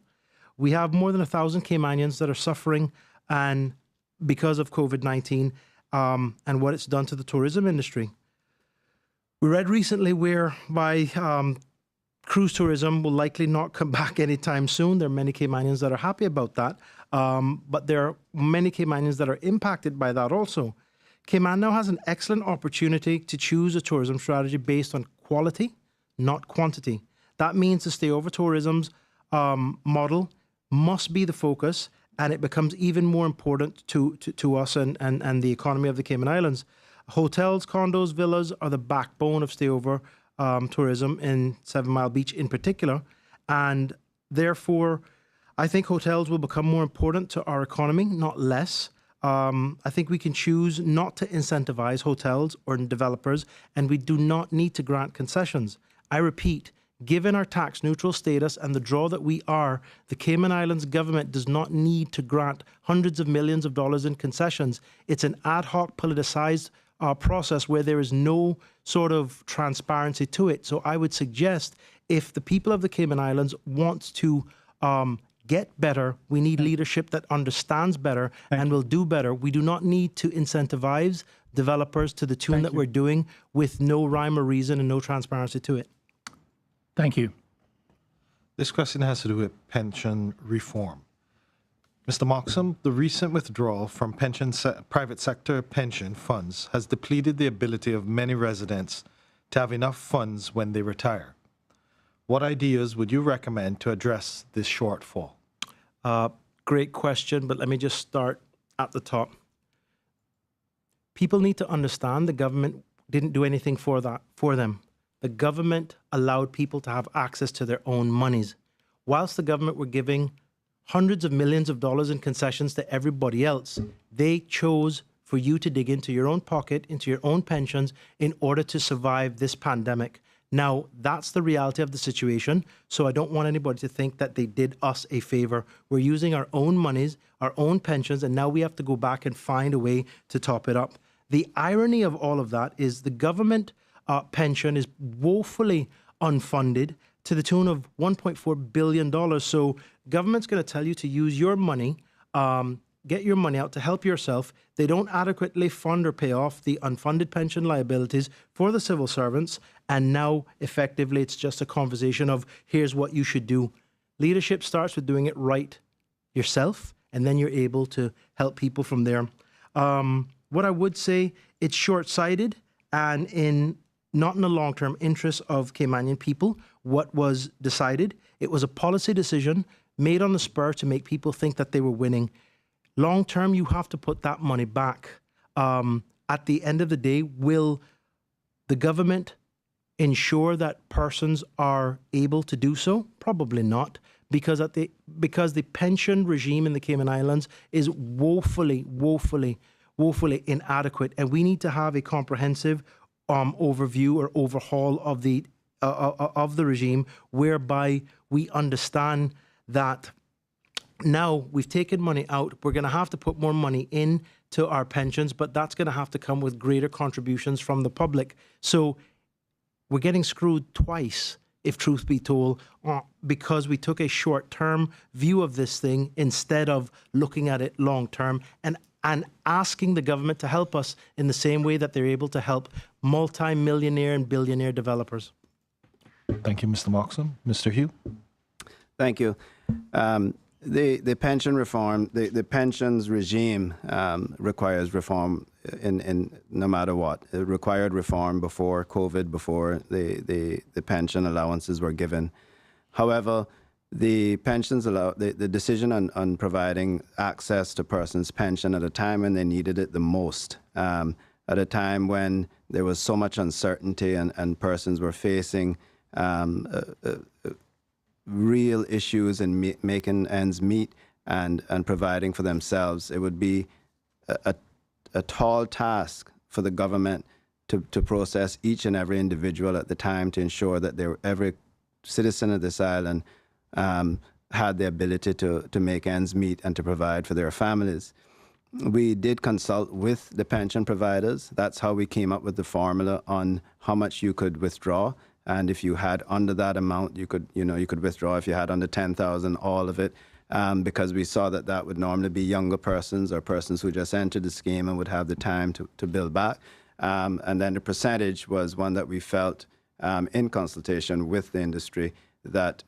We have more than 1,000 Caymanians that are suffering and because of COVID-19 and what it's done to the tourism industry. We read recently whereby cruise tourism will likely not come back anytime soon. There are many Caymanians that are happy about that, but there are many Caymanians that are impacted by that also. Cayman now has an excellent opportunity to choose a tourism strategy based on quality, not quantity. That means the stay-over tourism's model must be the focus, and it becomes even more important to us and the economy of the Cayman Islands. Hotels, condos, villas are the backbone of stay-over tourism in 7 Mile Beach in particular, and therefore I think hotels will become more important to our economy, not less. I think we can choose not to incentivize hotels or developers, and we do not need to grant concessions. I repeat, given our tax-neutral status and the draw that we are, the Cayman Islands government does not need to grant hundreds of millions of dollars in concessions. It's an ad hoc, politicized process where there is no sort of transparency to it. So I would suggest if the people of the Cayman Islands want to get better, we need leadership that understands better and will do better. We do not need to incentivize developers to the tune that we're doing with no rhyme or reason and no transparency to it. Thank you. This question has to do with pension reform. Mr. Moxham, the recent withdrawal from private sector pension funds has depleted the ability of many residents to have enough funds when they retire. What ideas would you recommend to address this shortfall? Great question, but let me just start at the top. People need to understand the government didn't do anything for them. The government allowed people to have access to their own monies. Whilst the government were giving hundreds of millions of dollars in concessions to everybody else, they chose for you to dig into your own pocket, into your own pensions, in order to survive this pandemic. Now, that's the reality of the situation, so I don't want anybody to think that they did us a favor. We're using our own monies, our own pensions, and now we have to go back and find a way to top it up. The irony of all of that is the government pension is woefully unfunded to the tune of $1.4 billion. So government's going to tell you to use your money, get your money out to help yourself. They don't adequately fund or pay off the unfunded pension liabilities for the civil servants. And now, effectively, it's just a conversation of here's what you should do. Leadership starts with doing it right yourself, and then you're able to help people from there. What I would say, it's short-sighted and not in the long-term interest of Caymanian people. What was decided, it was a policy decision made on the spur to make people think that they were winning. Long-term, you have to put that money back. At the end of the day, will the government ensure that persons are able to do so? Probably not, because the pension regime in the Cayman Islands is woefully inadequate, and we need to have a comprehensive overview or overhaul of the regime, whereby we understand that now we've taken money out, we're going to have to put more money in to our pensions, but that's going to have to come with greater contributions from the public. So we're getting screwed twice, if truth be told, because we took a short-term view of this thing instead of looking at it long-term and asking the government to help us in the same way that they're able to help multi-millionaire and billionaire developers. Thank you, Mr. Moxham. Mr. Hugh? Thank you. The pension reform, the pensions regime requires reform in no matter what. It required reform before COVID, before the pension allowances were given. However, the pensions the decision on providing access to persons' pension at a time when they needed it the most, at a time when there was so much uncertainty and persons were facing real issues in making ends meet and providing for themselves, it would be a tall task for the government to process each and every individual at the time to ensure that every citizen of this island had the ability to make ends meet and to provide for their families. We did consult with the pension providers. That's how we came up with the formula on how much you could withdraw. And if you had under that amount, you could withdraw. If you had under 10,000, all of it, because we saw that would normally be younger persons or persons who just entered the scheme and would have the time to build back. And then the percentage was one that we felt, in consultation with the industry, that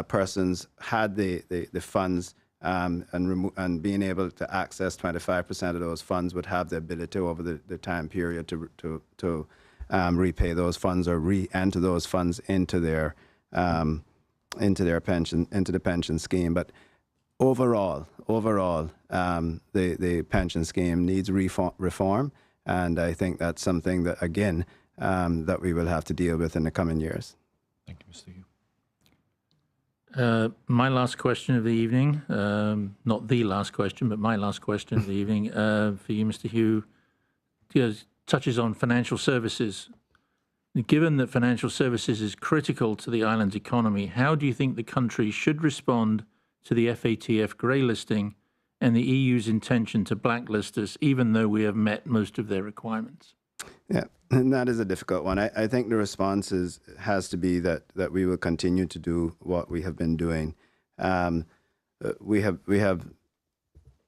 persons had the funds and being able to access 25% of those funds would have the ability over the time period to repay those funds or re-enter those funds into the pension scheme. But overall, the pension scheme needs reform, and I think that's something that again that we will have to deal with in the coming years. Thank you, Mr. Hugh. My last question of the evening, not the last question, but my last question of the evening for you, Mr. Hugh, touches on financial services. Given that financial services is critical to the island's economy, how do you think the country should respond to the FATF grey listing and the EU's intention to blacklist us, even though we have met most of their requirements? Yeah, and that is a difficult one. I think the response has to be that we will continue to do what we have been doing. We have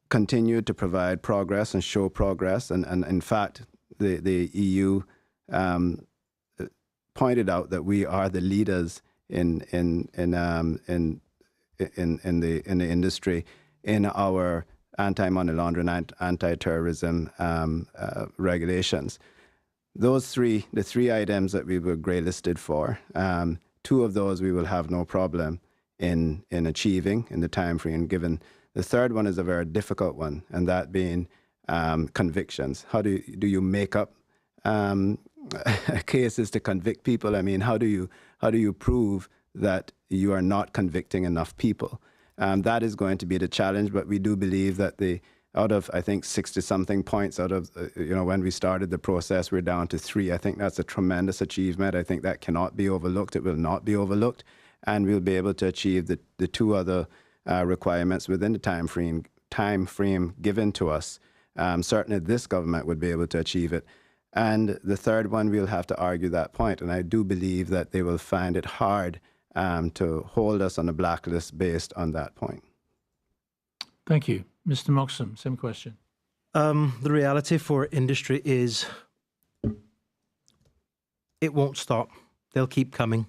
continued to provide progress and show progress, and in fact, the EU pointed out that we are the leaders in the industry in our anti-money laundering, anti-terrorism regulations. The three items that we were grey listed for, two of those we will have no problem in achieving in the time frame given. The third one is a very difficult one, and that being convictions. How do you make up cases to convict people? I mean, how do you prove that you are not convicting enough people? That is going to be the challenge, but we do believe that out of, I think, 60-something points out of, when we started the process, we're down to 3. I think that's a tremendous achievement. I think that cannot be overlooked. It will not be overlooked. And we'll be able to achieve the two other requirements within the time frame given to us. Certainly this government would be able to achieve it. And the third one, we'll have to argue that point. And I do believe that they will find it hard to hold us on the blacklist based on that point. Thank you. Mr. Moxham, same question. The reality for industry is it won't stop. They'll keep coming.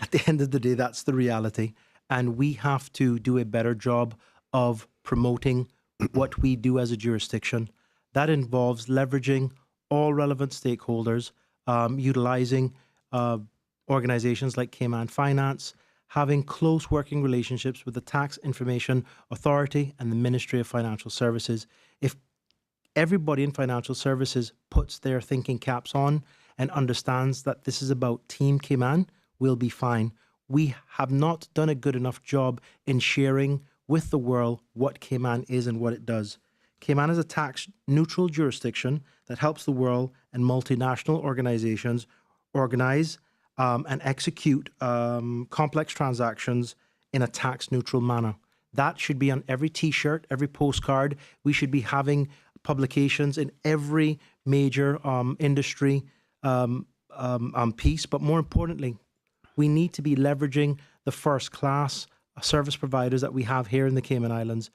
At the end of the day, that's the reality. And we have to do a better job of promoting what we do as a jurisdiction. That involves leveraging all relevant stakeholders, utilizing organizations like Cayman Finance, having close working relationships with the Tax Information Authority and the Ministry of Financial Services. If everybody in financial services puts their thinking caps on and understands that this is about Team Cayman, we'll be fine. We have not done a good enough job in sharing with the world what Cayman is and what it does. Cayman is a tax-neutral jurisdiction that helps the world and multinational organizations organize and execute complex transactions in a tax-neutral manner. That should be on every T-shirt, every postcard. We should be having publications in every major industry piece. But more importantly, we need to be leveraging the first-class service providers that we have here in the Cayman Islands.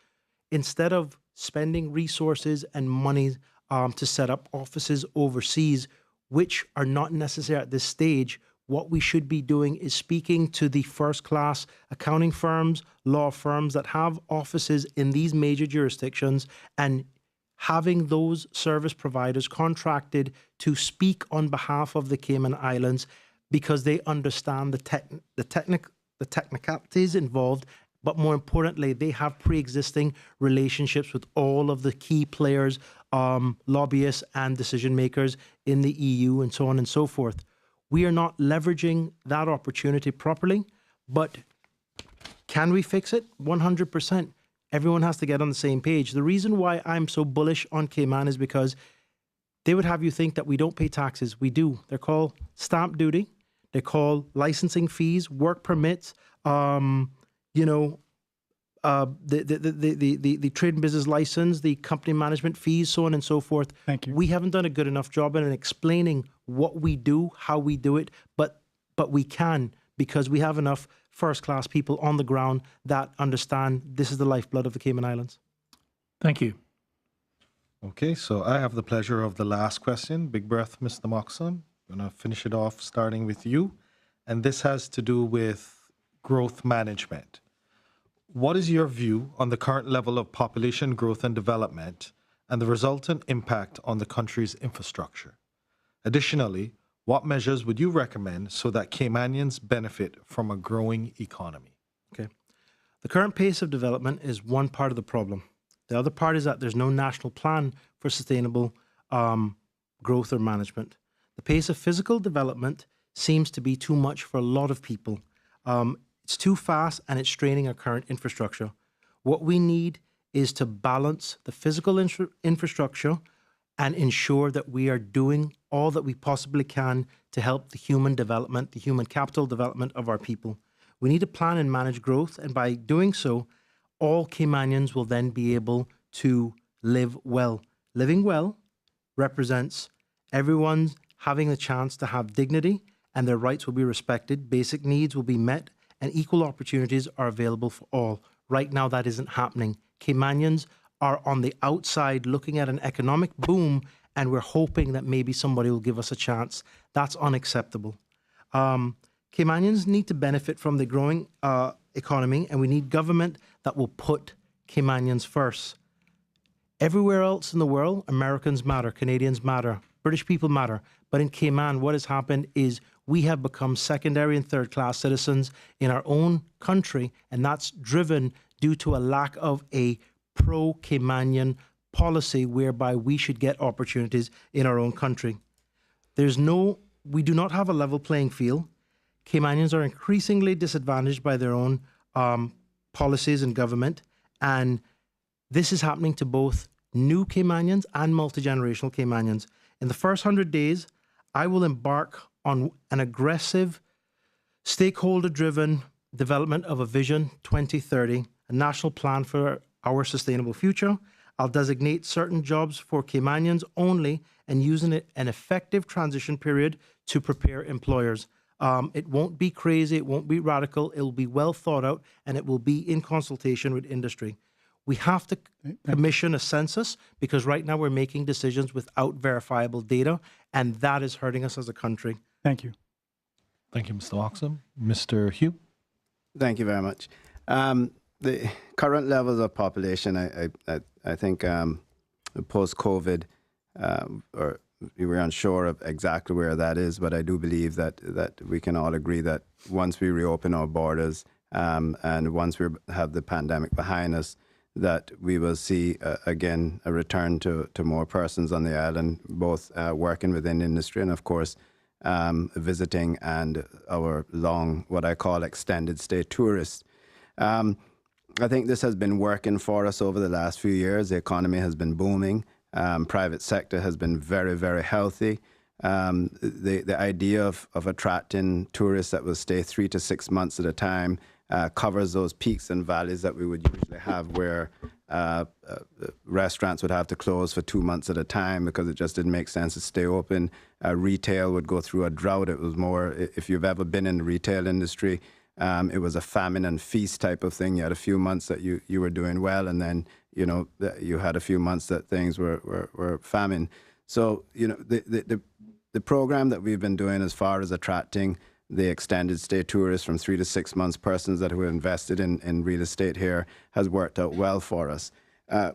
Instead of spending resources and money to set up offices overseas, which are not necessary at this stage, what we should be doing is speaking to the first-class accounting firms, law firms that have offices in these major jurisdictions and having those service providers contracted to speak on behalf of the Cayman Islands because they understand the technicalities involved, but more importantly, they have pre-existing relationships with all of the key players, lobbyists and decision makers in the EU and so on and so forth. We are not leveraging that opportunity properly, but can we fix it? 100%. Everyone has to get on the same page. The reason why I'm so bullish on Cayman is because they would have you think that we don't pay taxes. We do. They're called stamp duty. They're called licensing fees, work permits, the trade and business license, the company management fees, so on and so forth. Thank you. We haven't done a good enough job in explaining what we do, how we do it, but we can because we have enough first-class people on the ground that understand this is the lifeblood of the Cayman Islands. Thank you. Okay, so I have the pleasure of the last question. Big breath, Mr. Moxham. I'm going to finish it off starting with you. And this has to do with growth management. What is your view on the current level of population growth and development and the resultant impact on the country's infrastructure? Additionally, what measures would you recommend so that Caymanians benefit from a growing economy? Okay. The current pace of development is one part of the problem. The other part is that there's no national plan for sustainable growth or management. The pace of physical development seems to be too much for a lot of people. It's too fast and it's straining our current infrastructure. What we need is to balance the physical infrastructure and ensure that we are doing all that we possibly can to help the human development, the human capital development of our people. We need to plan and manage growth, and by doing so, all Caymanians will then be able to live well. Living well represents everyone having the chance to have dignity and their rights will be respected, basic needs will be met, and equal opportunities are available for all. Right now, that isn't happening. Caymanians are on the outside looking at an economic boom, and we're hoping that maybe somebody will give us a chance. That's unacceptable. Caymanians need to benefit from the growing economy, and we need government that will put Caymanians first. Everywhere else in the world, Americans matter, Canadians matter, British people matter. But in Cayman, what has happened is we have become secondary and third-class citizens in our own country, and that's driven due to a lack of a pro-Caymanian policy whereby we should get opportunities in our own country. We do not have a level playing field. Caymanians are increasingly disadvantaged by their own policies and government, and this is happening to both new Caymanians and multi-generational Caymanians. In the first 100 days, I will embark on an aggressive, stakeholder-driven development of a Vision 2030, a national plan for our sustainable future. I'll designate certain jobs for Caymanians only and using an effective transition period to prepare employers. It won't be crazy, it won't be radical, it will be well thought out, and it will be in consultation with industry. We have to commission a census because right now we're making decisions without verifiable data, and that is hurting us as a country. Thank you. Thank you, Mr. Oxum. Mr. Hugh? Thank you very much. The current levels of population, I think post-COVID, or we were unsure of exactly where that is, but I do believe that we can all agree that once we reopen our borders and once we have the pandemic behind us, that we will see, again, a return to more persons on the island, both working within industry and, of course, visiting and our long, what I call extended stay tourists. I think this has been working for us over the last few years. The economy has been booming. Private sector has been very, very healthy. The idea of attracting tourists that will stay 3 to 6 months at a time covers those peaks and valleys that we would usually have where restaurants would have to close for 2 months at a time because it just didn't make sense to stay open. Retail would go through a drought. It was more, if you've ever been in the retail industry, it was a famine and feast type of thing. You had a few months that you were doing well, and then, you know, you had a few months that things were famine. So, you know, the program that we've been doing as far as attracting the extended stay tourists from 3 to 6 months, persons that were invested in real estate here, has worked out well for us.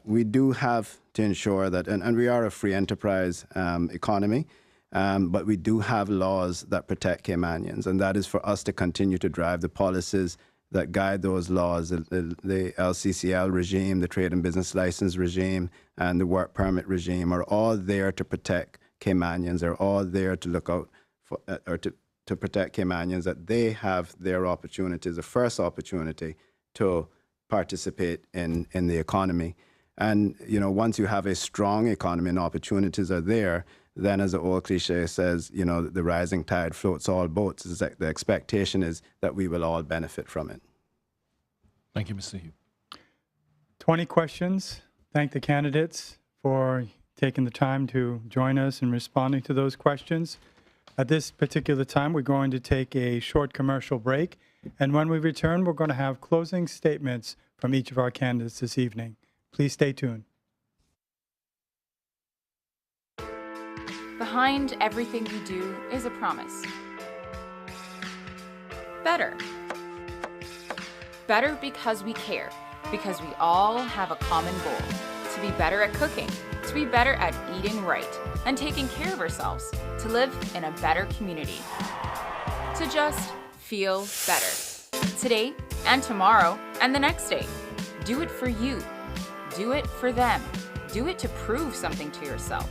We do have to ensure that, and we are a free enterprise economy, but we do have laws that protect Caymanians, and that is for us to continue to drive the policies that guide those laws, the LCCL regime, the trade and business license regime, and the work permit regime are all there to protect Caymanians. They're all there to look out for, or to protect Caymanians, that they have their opportunities, the first opportunity to participate in the economy. And, you know, once you have a strong economy and opportunities are there, then as the old cliche says, you know, the rising tide floats all boats. The expectation is that we will all benefit from it. Thank you, Mr. Hugh. 20 questions. Thank the candidates for taking the time to join us and responding to those questions. At this particular time, we're going to take a short commercial break. And when we return, we're going to have closing statements from each of our candidates this evening. Please stay tuned. Behind everything we do is a promise. Better. Better because we care, because we all have a common goal, to be better at cooking, to be better at eating right and taking care of ourselves, to live in a better community, to just feel better. Today and tomorrow and the next day. Do it for you. Do it for them. Do it to prove something to yourself.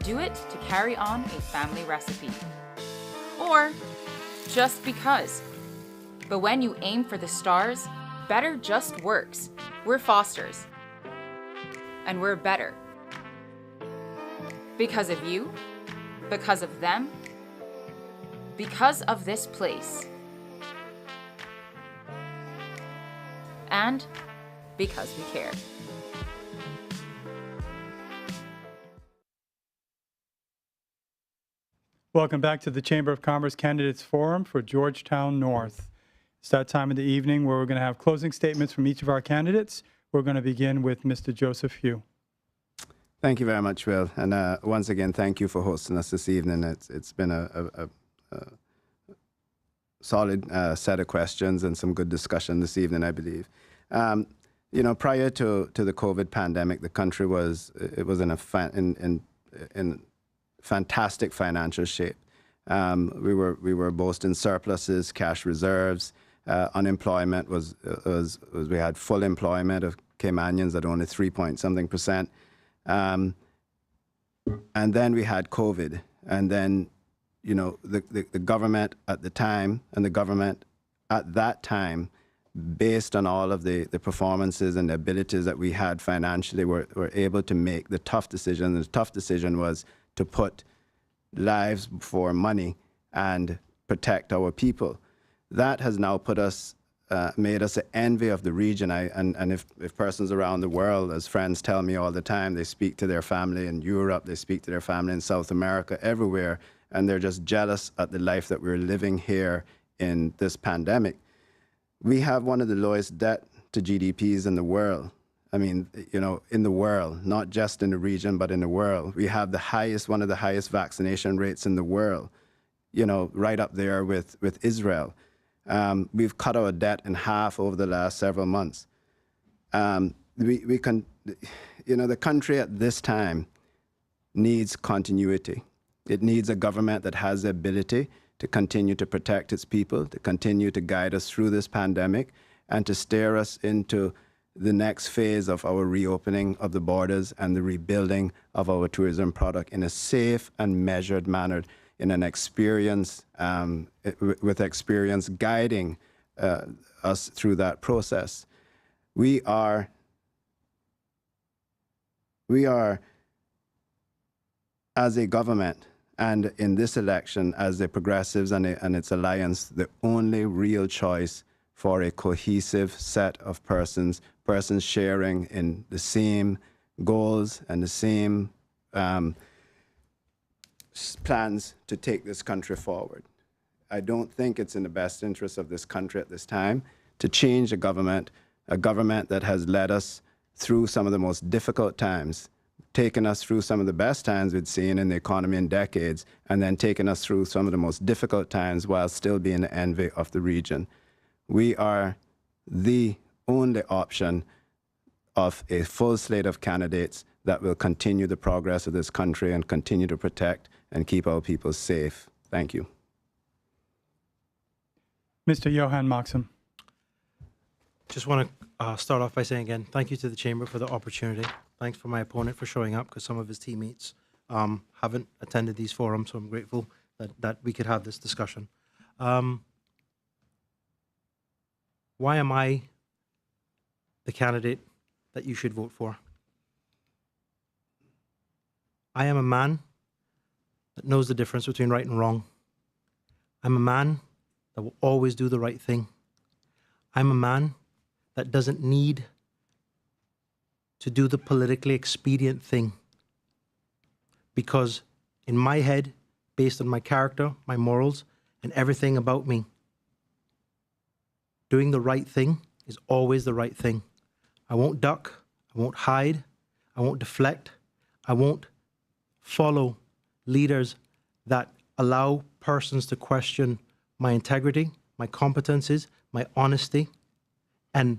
Do it to carry on a family recipe. Or just because. But when you aim for the stars, better just works. We're Fosters. And we're better. Because of you, because of them, because of this place. And because we care. Welcome back to the Chamber of Commerce Candidates Forum for Georgetown North. It's that time of the evening where we're going to have closing statements from each of our candidates. We're going to begin with Mr. Joseph Hugh. Thank you very much, Will. And once again, thank you for hosting us this evening. It's been a solid set of questions and some good discussion this evening, I believe. You know, prior to the COVID pandemic, the country was in fantastic financial shape. We were boasting surpluses, cash reserves. Unemployment was we had full employment of Caymanians at only 3-point-something%. And then we had COVID, and then, you know, the government at the time and the government at that time, based on all of the performances and the abilities that we had financially, were able to make the tough decision. The tough decision was to put lives before money and protect our people. That has now put us made us an envy of the region. And if persons around the world, as friends tell me all the time, they speak to their family in Europe, they speak to their family in South America, everywhere, and they're just jealous at the life that we're living here in this pandemic. We have one of the lowest debt to GDPs in the world. I mean, you know, in the world, not just in the region, but in the world. We have the highest, one of the highest vaccination rates in the world, you know, right up there with Israel. We've cut our debt in half over the last several months. We can, you know, the country at this time needs continuity. It needs a government that has the ability to continue to protect its people, to continue to guide us through this pandemic, and to steer us into the next phase of our reopening of the borders and the rebuilding of our tourism product in a safe and measured manner, in an experience, with experience guiding us through that process. We are as a government, and in this election, as the Progressives and its alliance, the only real choice for a cohesive set of persons sharing in the same goals and the same plans to take this country forward. I don't think it's in the best interest of this country at this time to change a government that has led us through some of the most difficult times, taken us through some of the best times we'd seen in the economy in decades, and then taken us through some of the most difficult times while still being the envy of the region. We are the only option of a full slate of candidates that will continue the progress of this country and continue to protect and keep our people safe. Thank you. Mr. Johan Maxim. Just want to start off by saying again, thank you to the Chamber for the opportunity. Thanks for my opponent for showing up, because some of his teammates haven't attended these forums, so I'm grateful that we could have this discussion. Why am I the candidate that you should vote for? I am a man that knows the difference between right and wrong. I'm a man that will always do the right thing. I'm a man that doesn't need to do the politically expedient thing, because in my head, based on my character, my morals, and everything about me, doing the right thing is always the right thing. I won't duck, I won't hide, I won't deflect, I won't follow leaders that allow persons to question my integrity, my competencies, my honesty, and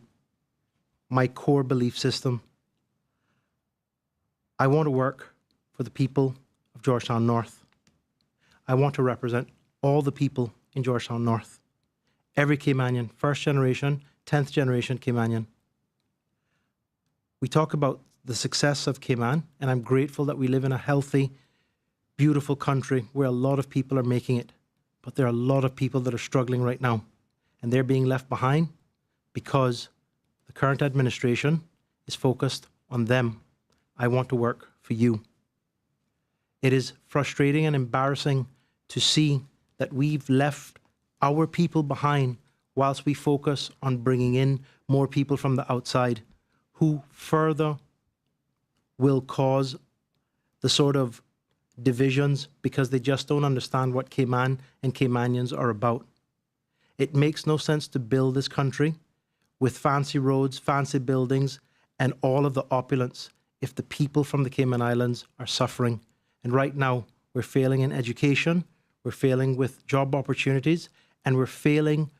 my core belief system. I want to work for the people of Georgetown North. I want to represent all the people in Georgetown North. Every Caymanian, first generation, 10th generation Caymanian. We talk about the success of Cayman, and I'm grateful that we live in a healthy, beautiful country where a lot of people are making it. But there are a lot of people that are struggling right now, and they're being left behind because the current administration is focused on them. I want to work for you. It is frustrating and embarrassing to see that we've left our people behind whilst we focus on bringing in more people from the outside who further will cause the sort of divisions because they just don't understand what Cayman and Caymanians are about. It makes no sense to build this country with fancy roads, fancy buildings, and all of the opulence if the people from the Cayman Islands are suffering. And right now, we're failing in education, we're failing with job opportunities, and we're failing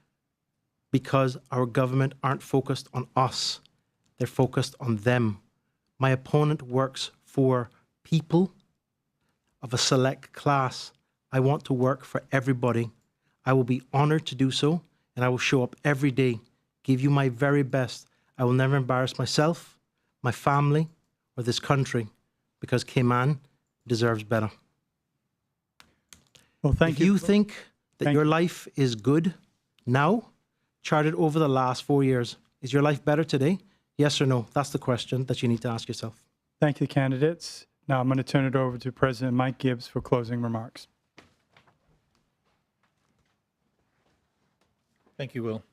because our government aren't focused on us. They're focused on them. My opponent works for people of a select class. I want to work for everybody. I will be honored to do so, and I will show up every day, give you my very best. I will never embarrass myself, my family, or this country, because Cayman deserves better. Well, thank you. If you think that your life is good now, charted over the last 4 years, is your life better today? Yes or no? That's the question that you need to ask yourself. Thank you, candidates. Now I'm going to turn it over to President Mike Gibbs for closing remarks. Thank you, Will.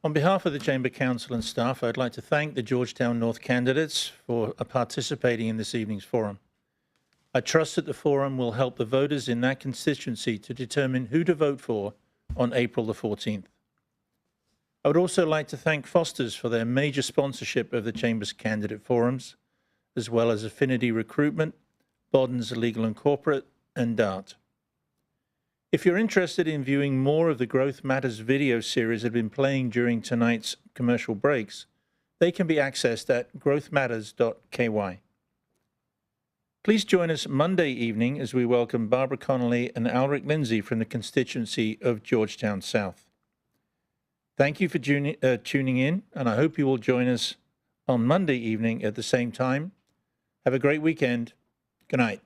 On behalf of the Chamber Council and staff, I'd like to thank the Georgetown North candidates for participating in this evening's forum. I trust that the forum will help the voters in that constituency to determine who to vote for on April the 14th. I would also like to thank Foster's for their major sponsorship of the Chamber's candidate forums, as well as Affinity Recruitment, Bodden's Legal and Corporate, and DART. If you're interested in viewing more of the Growth Matters video series that have been playing during tonight's commercial breaks, they can be accessed at growthmatters.ky. Please join us Monday evening as we welcome Barbara Connolly and Alric Lindsay from the constituency of Georgetown South. Thank you for tuning in, and I hope you will join us on Monday evening at the same time. Have a great weekend. Good night.